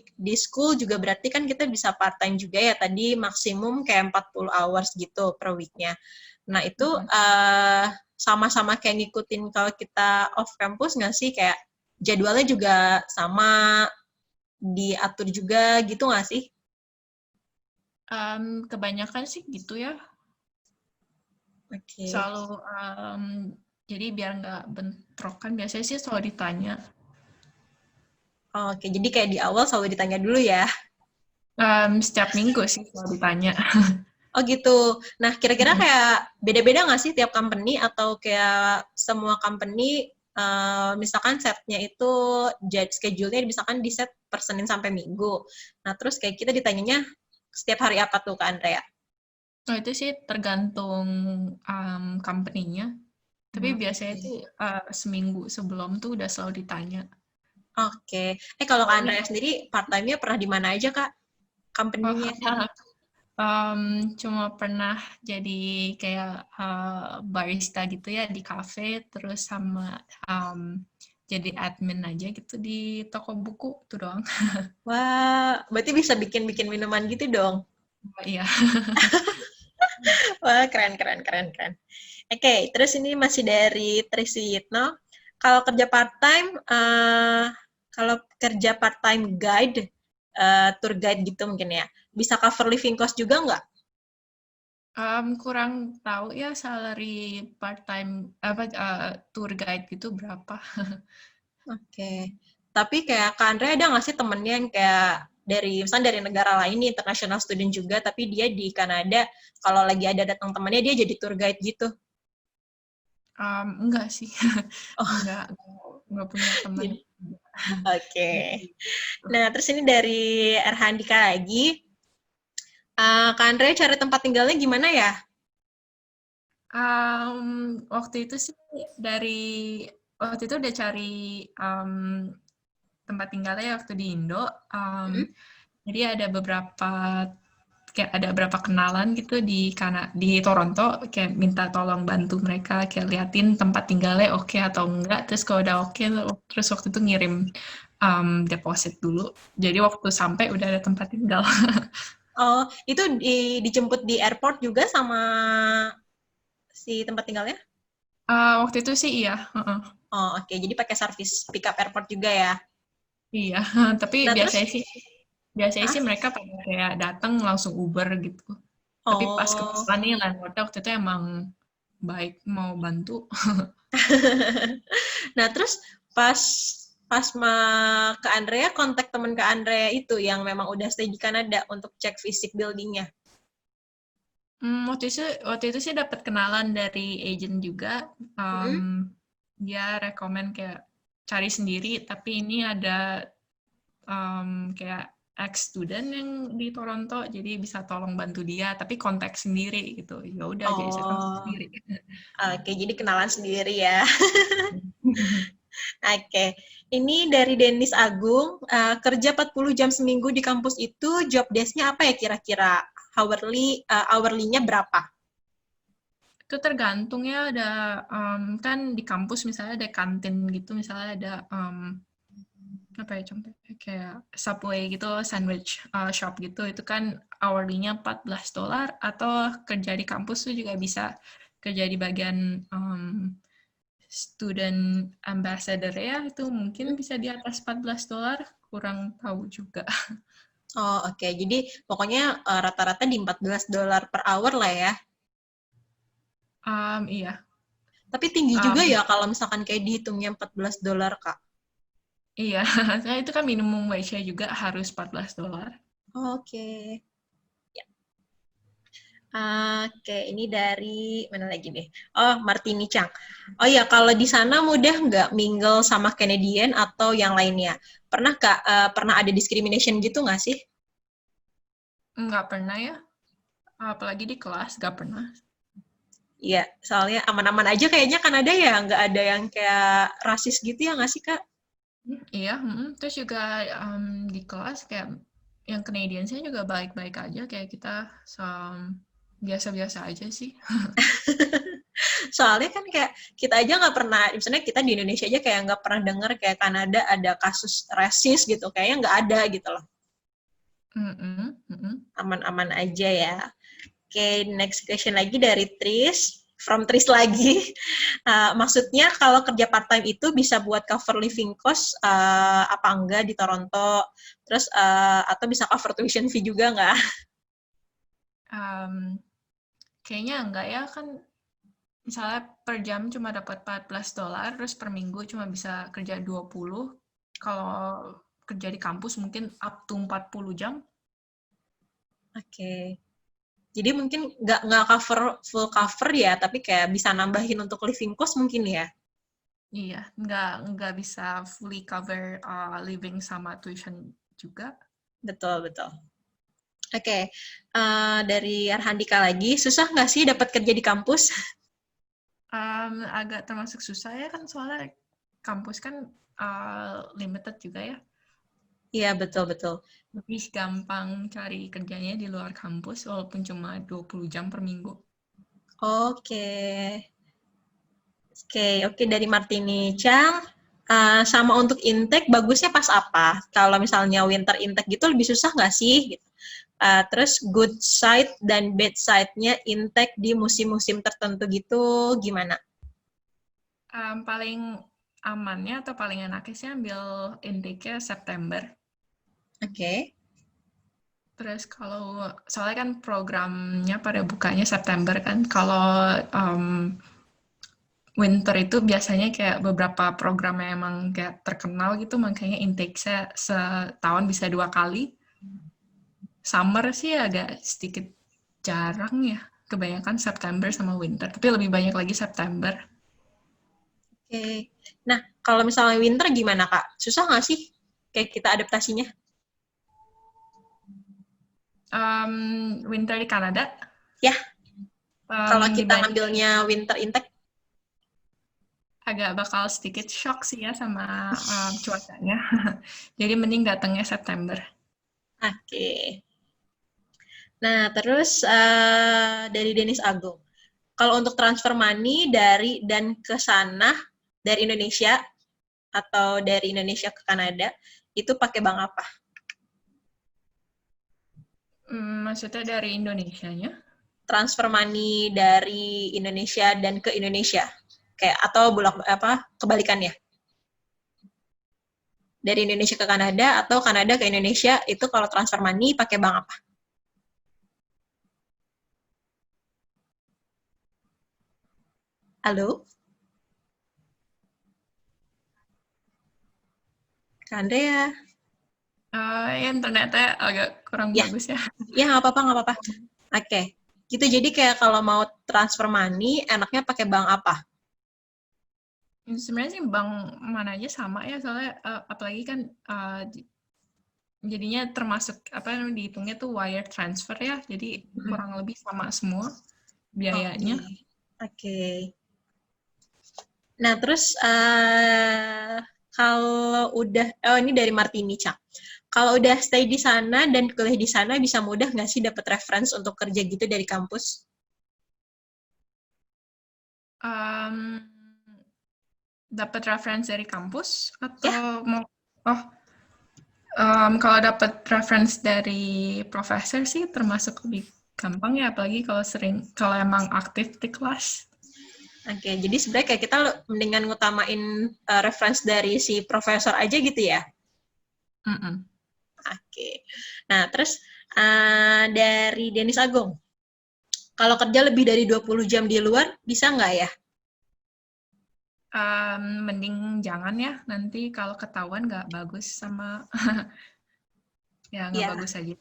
di school juga berarti kan kita bisa part time juga ya. Tadi maksimum kayak 40 hours gitu per week-nya. Nah, itu sama-sama kayak ngikutin kalau kita off campus nggak sih? Kayak jadwalnya juga sama, diatur juga gitu nggak sih? Kebanyakan sih gitu ya. Oke. Selalu, jadi biar nggak bentrokan, biasanya sih selalu ditanya. Oke, jadi kayak di awal selalu ditanya dulu ya. Setiap minggu sih selalu ditanya. Oh gitu. Nah, kira-kira kayak beda-beda nggak sih tiap company atau kayak semua company misalkan setnya itu schedule-nya misalkan di set per Senin sampai Minggu. Nah, terus kayak kita ditanyanya setiap hari apa tuh Kak Andrea? Oh, itu sih tergantung company-nya. Tapi biasanya itu seminggu sebelum tuh udah selalu ditanya. Oke. Kalau Kak Andrea sendiri part time-nya pernah di mana aja Kak? Company-nya? Cuma pernah jadi kayak barista gitu ya di cafe, terus sama jadi admin aja gitu di toko buku tuh doang. Wah, berarti bisa bikin-bikin minuman gitu dong? Iya. Wah, keren. Oke, terus ini masih dari Trisuyitno. Kalau kerja part-time guide, tour guide gitu mungkin ya, bisa cover living cost juga nggak? Kurang tahu ya salary part-time tour guide gitu berapa. Oke. Tapi kayak Kak Andre ada nggak sih temennya yang kayak misalnya dari negara lain nih, international student juga, tapi dia di Kanada, kalau lagi ada datang temennya, dia jadi tour guide gitu? Enggak sih. Oh, Enggak punya teman. oke. Nah, terus ini dari Erhandika lagi. Kak Andre cari tempat tinggalnya gimana ya? Waktu itu sih waktu itu udah cari tempat tinggalnya waktu di Indo. Jadi ada beberapa kenalan gitu di Toronto, kayak minta tolong bantu mereka kayak liatin tempat tinggalnya oke atau enggak, terus kalau udah oke, terus waktu itu ngirim deposit dulu, jadi waktu sampai udah ada tempat tinggal. Oh, itu dijemput di airport juga sama si tempat tinggalnya? Waktu itu sih iya. Oh, oke. Jadi pakai service pick up airport juga ya? Iya, tapi Nah, terus? biasanya sih mereka pada kayak datang langsung Uber gitu. Tapi pas Oh. kebetulan nih landlordnya waktu itu emang baik, mau bantu. Nah, terus pas pas ke Andrea, kontak temen ke Andrea itu yang memang udah stay di Kanada untuk cek fisik buildingnya. Waktu itu sih dapat kenalan dari agent juga. Mm-mm. Dia rekomen kayak cari sendiri, tapi ini ada kayak ex-student yang di Toronto, jadi bisa tolong bantu dia, tapi kontak sendiri gitu. Ya udah, jadi saya kontak Oh, sendiri. oke, jadi kenalan sendiri ya. Oke, ini dari Denis Agung, kerja 40 jam seminggu di kampus itu, job desk-nya apa ya kira-kira? Hourly-nya berapa? Itu tergantung ya, ada kan di kampus misalnya ada kantin gitu, misalnya ada apa ya contohnya kayak Subway gitu, sandwich shop gitu, itu kan hourly-nya $14, atau kerja di kampus tuh juga bisa kerja di bagian student ambassador ya, itu mungkin bisa di atas $14, kurang tahu juga. Oh, oke. Jadi pokoknya rata-rata di $14 per hour lah ya. Iya. Tapi tinggi juga Um, ya kalau misalkan kayak dihitungnya $14, Kak. iya, saya itu kan minimum wage-nya juga harus $14. Oke. Ya. Oke, ini dari mana lagi nih? Oh, Martini Chang. Oh ya, kalau di sana mudah nggak mingle sama Canadian atau yang lainnya? Pernah Kak, pernah ada discrimination gitu nggak sih? Nggak pernah ya, apalagi di kelas, nggak pernah. Iya, soalnya aman-aman aja kayaknya Kanada ya, nggak ada yang kayak rasis gitu ya nggak sih Kak? Iya, terus juga di kelas kayak yang Canadian saya juga baik-baik aja, kayak kita biasa-biasa aja sih. Soalnya kan kayak kita aja nggak pernah, misalnya kita di Indonesia aja kayak nggak pernah dengar kayak Kanada ada kasus rasis gitu, kayaknya nggak ada gitu loh. Mm-mm, mm-mm. Aman-aman aja ya. Oke, next question lagi dari Tris, from Tris lagi. Maksudnya kalau kerja part time itu bisa buat cover living cost apa enggak di Toronto? Terus atau bisa cover tuition fee juga nggak? Um, Kayaknya enggak ya, kan misalnya per jam cuma dapat $14, terus per minggu cuma bisa kerja 20. Kalau kerja di kampus mungkin up to 40 jam. Oke. Jadi mungkin nggak cover full cover ya, tapi kayak bisa nambahin untuk living cost mungkin ya. Iya, nggak bisa fully cover living sama tuition juga. Betul, betul. Oke, dari Arhandika lagi, susah nggak sih dapat kerja di kampus? Agak termasuk susah ya kan, soalnya kampus kan limited juga ya. Iya, betul, betul. Lebih gampang cari kerjanya di luar kampus walaupun cuma 20 jam per minggu. Oke. Oke, dari Martini Chang. Sama untuk intake, bagusnya pas apa? Kalau misalnya winter intake gitu lebih susah nggak sih? Gitu. Terus good side dan bad side-nya intake di musim-musim tertentu gitu gimana? Paling amannya atau paling enaknya sih ambil intake-nya September. Oke. Terus kalau soalnya kan programnya pada bukanya September kan. Kalau winter itu biasanya kayak beberapa program yang emang kayak terkenal gitu, makanya intake saya setahun bisa 2 kali. Summer sih agak sedikit jarang ya. Kebanyakan September sama winter, tapi lebih banyak lagi September. Oke. Nah, kalau misalnya winter gimana, Kak? Susah nggak sih kayak kita adaptasinya? Winter di Kanada, Ya, kalau kita dibanding ngambilnya winter intake. agak bakal sedikit shock sih ya sama cuacanya. Jadi mending datangnya September. Oke. Nah, terus dari Denis Agung. Kalau untuk transfer money dari dan ke sana dari Indonesia atau dari Indonesia ke Kanada itu pakai bank apa? Maksudnya dari Indonesianya? Transfer money dari Indonesia dan ke Indonesia. Kayak atau kebalikannya. Dari Indonesia ke Kanada atau Kanada ke Indonesia itu kalau transfer money pakai bank apa? Halo? Kak Andrea. Ya internetnya agak kurang Ya, bagus ya. ya nggak apa-apa, nggak apa-apa. Oke. Gitu, jadi kayak kalau mau transfer money, enaknya pakai bank apa? Sebenarnya sih bank mana aja sama ya, soalnya apalagi kan jadinya termasuk apa namanya dihitungnya tuh wire transfer ya, jadi kurang lebih sama semua biayanya. Oke. Nah, terus kalau udah, oh ini dari Martini, Cak. Kalau udah stay di sana dan kuliah di sana, bisa mudah nggak sih dapat reference untuk kerja gitu dari kampus? Dapat reference dari kampus Ya, atau mau kalau dapat reference dari profesor sih termasuk lebih gampang ya, apalagi kalau emang aktif di kelas. oke. Jadi sebenarnya kayak kita mendingan ngutamain reference dari si profesor aja gitu ya? Oke. Nah, terus dari Denis Agung, kalau kerja lebih dari 20 jam di luar, bisa nggak ya? Mending jangan ya, nanti kalau ketahuan nggak bagus sama ya nggak Iya, bagus aja.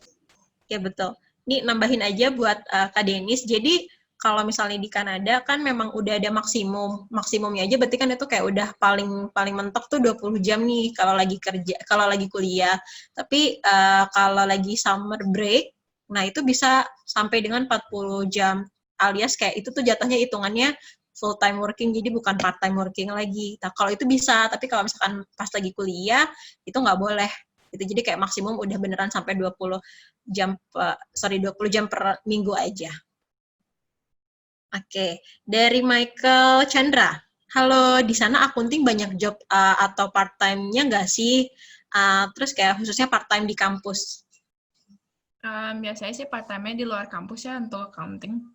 ya betul. Ini nambahin aja buat Kak Denis. Jadi kalau misalnya di Kanada kan memang udah ada maksimumnya aja berarti kan itu kayak udah paling paling mentok tuh 20 jam nih kalau lagi kerja, kalau lagi kuliah. Tapi kalau lagi summer break, nah itu bisa sampai dengan 40 jam alias kayak itu tuh jatuhnya hitungannya full time working jadi bukan part time working lagi. Nah, kalau itu bisa, tapi kalau misalkan pas lagi kuliah itu nggak boleh. Gitu. Jadi kayak maksimum udah beneran sampai 20 jam 20 jam per minggu aja. Oke, dari Michael Chandra. Halo, di sana akunting banyak job atau part time-nya nggak sih? Terus kayak khususnya part time di kampus. Biasanya sih part-time-nya di luar kampus ya untuk accounting.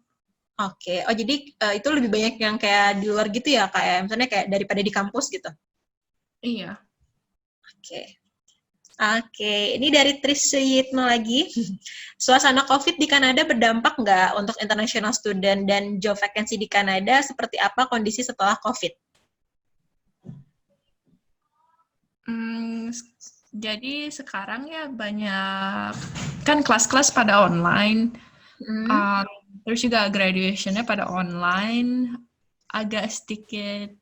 Oke, oh jadi itu lebih banyak yang kayak di luar gitu ya, kayak misalnya kayak daripada di kampus gitu. Iya. Oke. Oke, ini dari Tris Suyitno lagi. Suasana COVID di Kanada berdampak nggak untuk international student dan job vacancy di Kanada? Seperti apa kondisi setelah COVID? Jadi sekarang ya banyak kan kelas-kelas pada online, terus juga graduation-nya pada online, agak sedikit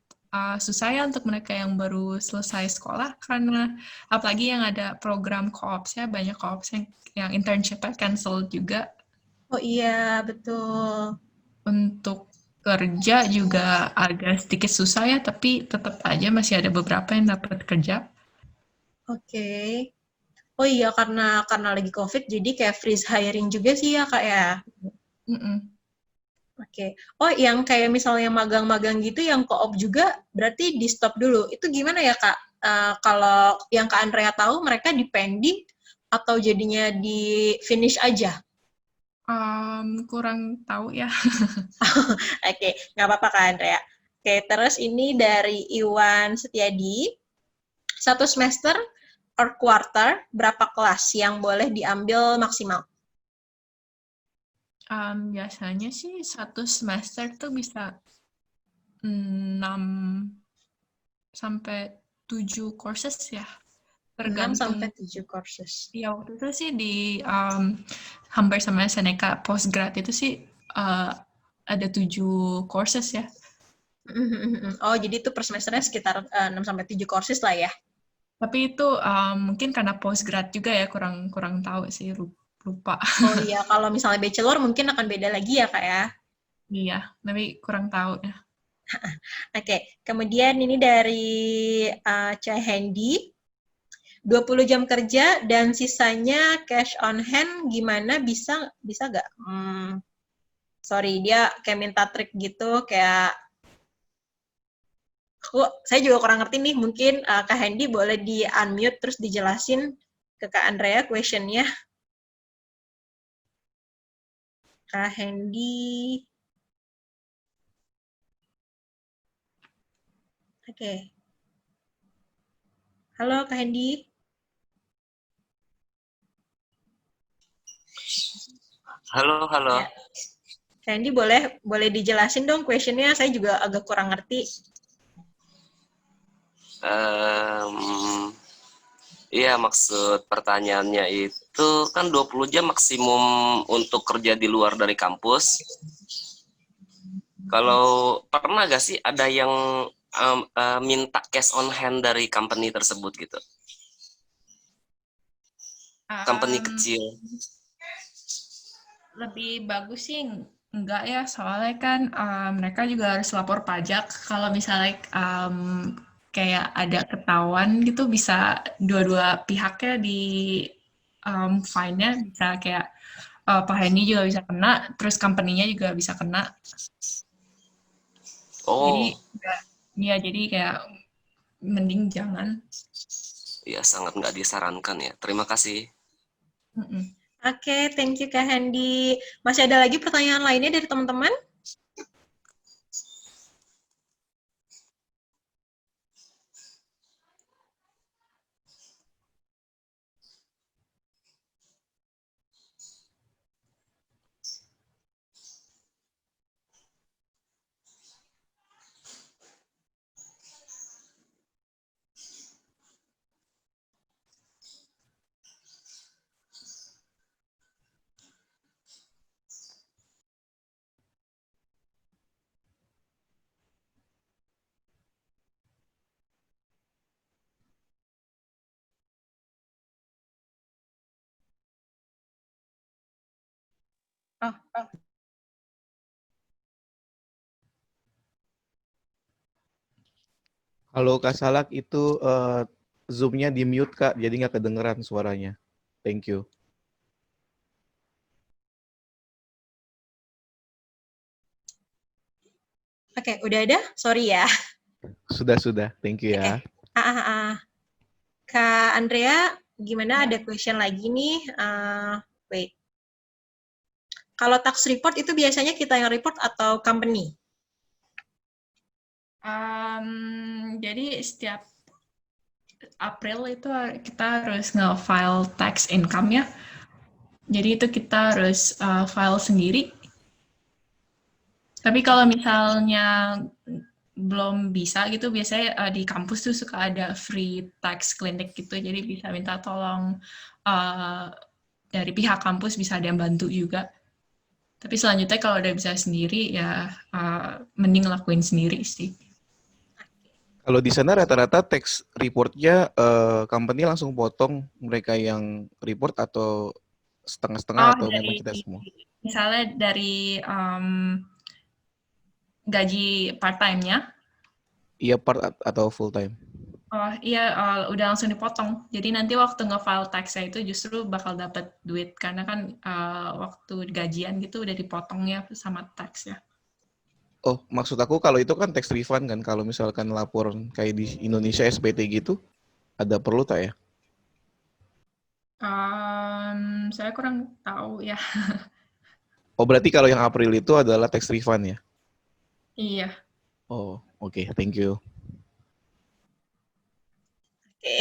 susah ya untuk mereka yang baru selesai sekolah karena apalagi yang ada program co-ops ya, banyak co-ops yang internship-nya cancel juga. Oh iya, betul. Untuk kerja juga agak sedikit susah ya, tapi tetap aja masih ada beberapa yang dapat kerja. Oke. Oh iya, karena lagi COVID, jadi kayak freeze hiring juga sih ya, Kak ya? Oke. Oh, yang kayak misalnya magang-magang gitu, yang co-op juga, berarti di-stop dulu. Itu gimana ya, Kak? Kalau yang Kak Andrea tahu, mereka dipending atau jadinya di-finish aja? Kurang tahu ya. Oke, nggak apa-apa Kak Andrea. Oke, terus ini dari Iwan Setiadi. Satu semester or quarter, berapa kelas yang boleh diambil maksimal? Biasanya sih satu semester tuh bisa 6 sampai 7 courses ya. 6 sampai Tergantung. 7 courses. Ya waktu itu sih di hampir sama Seneca postgrad itu sih ada 7 courses ya. Oh, jadi itu per semesternya sekitar 6 sampai 7 courses lah ya? Tapi itu mungkin karena postgrad juga ya, kurang tahu sih, lupa. Oh iya, kalau misalnya bachelor mungkin akan beda lagi ya Kak ya? Iya, tapi kurang tahu ya. Oke, kemudian ini dari Cah Handy. 20 jam kerja dan sisanya cash on hand gimana bisa nggak? Sorry, dia kayak minta trik gitu, kayak saya juga kurang ngerti nih, mungkin Kak Hendy boleh di-unmute terus dijelasin ke Kak Andrea question-nya. Kak Hendy. Oke. Halo Kak Hendy. Halo. Ya. Kak Hendy boleh dijelasin dong question-nya, saya juga agak kurang ngerti. Iya, maksud pertanyaannya itu kan 20 jam maksimum untuk kerja di luar dari kampus. Kalau pernah gak sih ada yang minta cash on hand dari company tersebut gitu? Company Um, kecil. Lebih bagus sih enggak ya, soalnya kan mereka juga harus lapor pajak. Kalau misalnya kayak ada ketahuan gitu, bisa dua-dua pihaknya di fine-nya, bisa kayak Pak Hendy juga bisa kena, terus company-nya juga bisa kena. Jadi Oh, ya jadi kayak mending jangan. ya sangat nggak disarankan ya. Terima kasih. Mm-mm. Oke, thank you Kak Hendy. Masih ada lagi pertanyaan lainnya dari teman-teman? Oh, Halo Kak Salak, itu Zoom-nya di-mute Kak, jadi nggak kedengeran suaranya. Thank you. oke, udah ada? Sorry ya. Sudah. Thank you Oke. ya. Kak Andrea, gimana? Ya. Ada question lagi nih. Wait. Kalau tax report itu biasanya kita yang report atau company? Jadi setiap April itu kita harus nge-file tax income ya. Jadi itu kita harus file sendiri. Tapi kalau misalnya belum bisa gitu, biasanya di kampus tuh suka ada free tax clinic gitu. Jadi bisa minta tolong dari pihak kampus, bisa ada yang bantu juga. Tapi selanjutnya kalau udah bisa sendiri ya mending lakuin sendiri sih. Kalau di sana rata-rata tax report-nya company langsung potong mereka yang report atau setengah-setengah atau memang kita semua? Misalnya dari gaji part-time-nya, Iya part atau full time? oh iya udah langsung dipotong. Jadi nanti waktu nge-file tax-nya itu justru bakal dapat duit karena kan waktu gajian gitu udah dipotongnya sama tax ya. Oh, maksud aku kalau itu kan tax refund kan, kalau misalkan lapor kayak di Indonesia SPT gitu, ada perlu tak ya? Saya kurang tahu ya. Oh, berarti kalau yang April itu adalah tax refund ya? Iya. Oh, oke, thank you. Oke,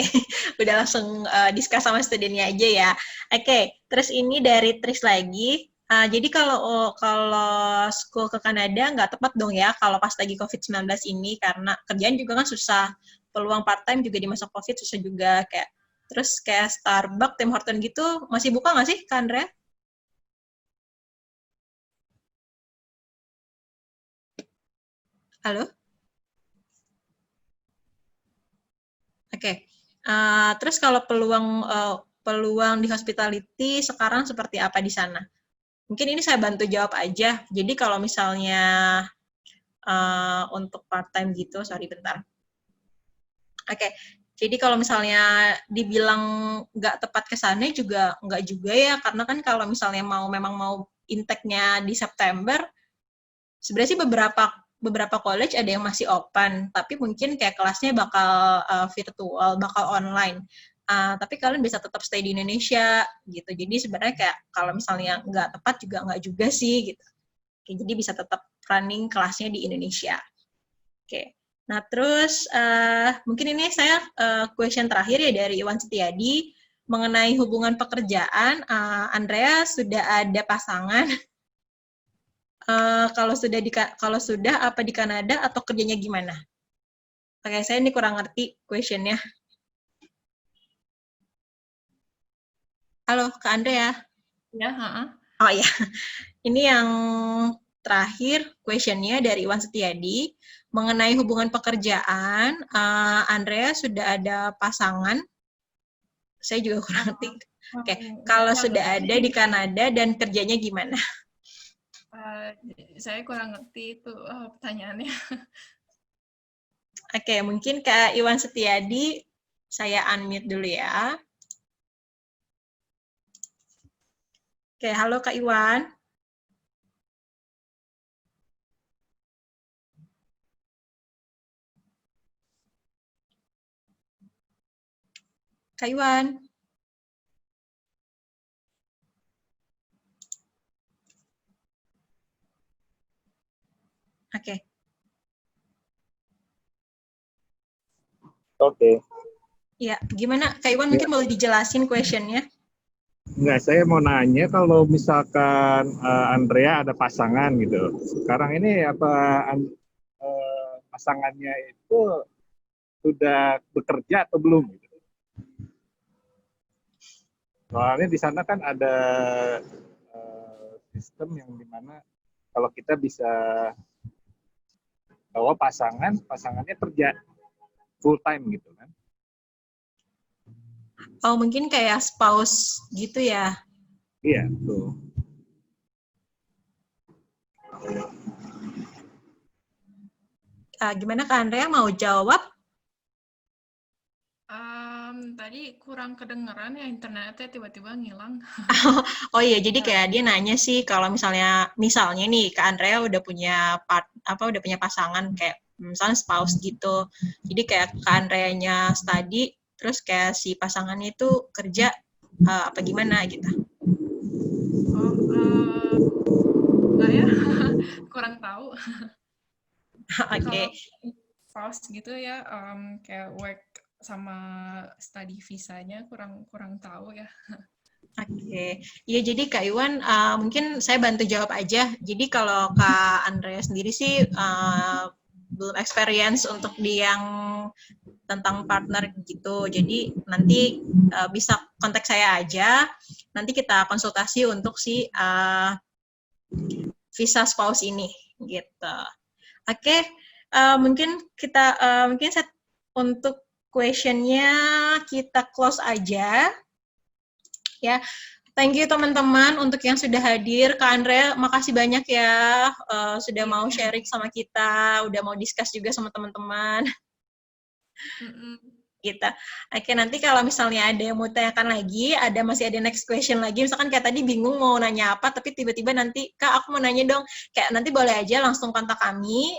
udah langsung discuss sama studennya aja ya. Oke, terus ini dari Tris lagi. Jadi kalau school ke Kanada nggak tepat dong ya kalau pas lagi COVID-19 ini karena kerjaan juga kan susah. Peluang part-time juga di masa COVID susah juga kayak terus kayak Starbucks, Tim Hortons gitu masih buka nggak sih, Kak Andrea? Halo? Oke. Terus kalau peluang di hospitality sekarang seperti apa di sana? Mungkin ini saya bantu jawab aja. Jadi kalau misalnya untuk part time gitu, sorry bentar. Oke. Jadi kalau misalnya dibilang nggak tepat ke sana juga nggak juga ya, karena kan kalau misalnya memang mau intake-nya di September, sebenarnya sih beberapa college ada yang masih open, tapi mungkin kayak kelasnya bakal virtual, bakal online. Tapi kalian bisa tetap stay di Indonesia gitu. Jadi sebenarnya kayak kalau misalnya nggak tepat juga nggak juga sih gitu. Oke, jadi bisa tetap running kelasnya di Indonesia. Oke. Nah, terus mungkin ini saya question terakhir ya dari Iwan Setiadi mengenai hubungan pekerjaan. Andrea sudah ada pasangan. Kalau sudah apa di Kanada atau kerjanya gimana? Oke, saya ini kurang ngerti questionnya. Halo, Kak Andrea. Ya, heeh. Oh iya, ini yang terakhir questionnya dari Iwan Setiadi. Mengenai hubungan pekerjaan, Andrea sudah ada pasangan? Saya juga kurang ngerti. Oke, kalau Saya sudah ngerti. ada di Kanada dan kerjanya gimana? Eh, saya kurang ngerti itu pertanyaannya. Oke, mungkin Kak Iwan Setiadi, saya unmute dulu ya. Oke, halo Kak Iwan. Kak Iwan. Oke. Oke. Ya, gimana? Kak Iwan mungkin boleh dijelasin questionnya? Enggak, saya mau nanya kalau misalkan Andrea ada pasangan gitu. Sekarang ini pasangannya itu sudah bekerja atau belum gitu. Soalnya di sana kan ada sistem yang dimana kalau kita bisa bawa pasangannya kerja full time gitu kan. Oh, mungkin kayak spouse gitu ya? Iya, tuh. Gimana Kak Andrea mau jawab? Tadi kurang kedengeran ya, internetnya tiba-tiba ngilang. Oh iya, jadi kayak dia nanya sih kalau misalnya nih Kak Andrea udah punya udah punya pasangan kayak misalnya spouse gitu. Jadi kayak Kak Andreanya study, terus kayak si pasangannya itu kerja apa gimana gitu. Oh, enggak ya, kurang tahu. Oke. Kalau spouse gitu ya, kayak work sama study visanya kurang tahu ya. Oke, iya jadi Kak Iwan mungkin saya bantu jawab aja. Jadi kalau Kak Andrea sendiri sih belum experience untuk di yang tentang partner gitu. Jadi nanti bisa kontak saya aja. Nanti kita konsultasi untuk si visa spouse ini gitu. Oke, mungkin set untuk questionnya kita close aja. Ya, thank you teman-teman untuk yang sudah hadir. Kak Andre, makasih banyak ya sudah mau sharing sama kita, udah mau discuss juga sama teman-teman. Gitu. Oke, nanti kalau misalnya ada yang mau tanyakan lagi, masih ada next question lagi, misalkan kayak tadi bingung mau nanya apa, tapi tiba-tiba nanti, Kak aku mau nanya dong, kayak nanti boleh aja langsung kontak kami,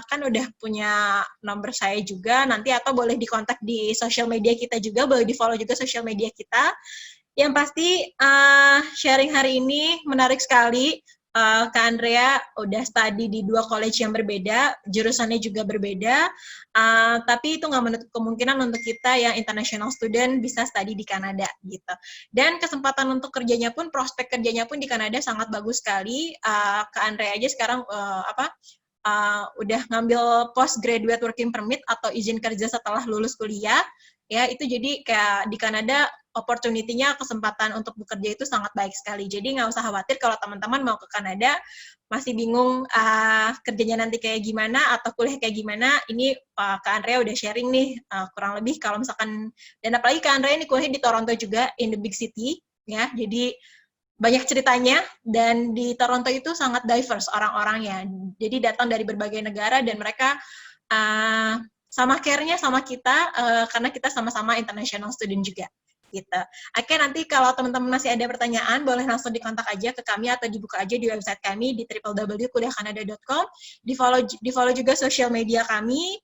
kan udah punya nomor saya juga, nanti atau boleh dikontak di social media kita juga, boleh di-follow juga social media kita. Yang pasti sharing hari ini menarik sekali. Kak Andrea udah study di 2 college yang berbeda, jurusannya juga berbeda, tapi itu nggak menutup kemungkinan untuk kita yang international student bisa study di Kanada gitu. Dan kesempatan untuk kerjanya pun, prospek kerjanya pun di Kanada sangat bagus sekali. Kak Andrea aja sekarang udah ngambil postgraduate working permit atau izin kerja setelah lulus kuliah. Ya, itu jadi kayak di Kanada opportunity-nya, kesempatan untuk bekerja itu sangat baik sekali. Jadi nggak usah khawatir kalau teman-teman mau ke Kanada, masih bingung kerjanya nanti kayak gimana atau kuliah kayak gimana, ini Kak Andrea udah sharing nih, kurang lebih kalau misalkan, dan apalagi Kak Andrea ini kuliah di Toronto juga, in the big city, ya, jadi banyak ceritanya, dan di Toronto itu sangat diverse orang-orangnya, jadi datang dari berbagai negara, dan mereka sama care-nya sama kita, karena kita sama-sama international student juga. Gitu. Oke, nanti kalau teman-teman masih ada pertanyaan, boleh langsung dikontak aja ke kami atau dibuka aja di website kami di www.kuliahkanada.com. Di-follow juga social media kami.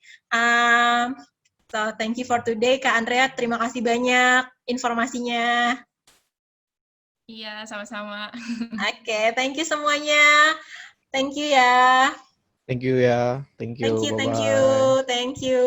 So, thank you for today, Kak Andrea. Terima kasih banyak informasinya. Iya, sama-sama. Oke, thank you semuanya. Thank you ya. Thank you ya. Thank you. Bye-bye. Thank you.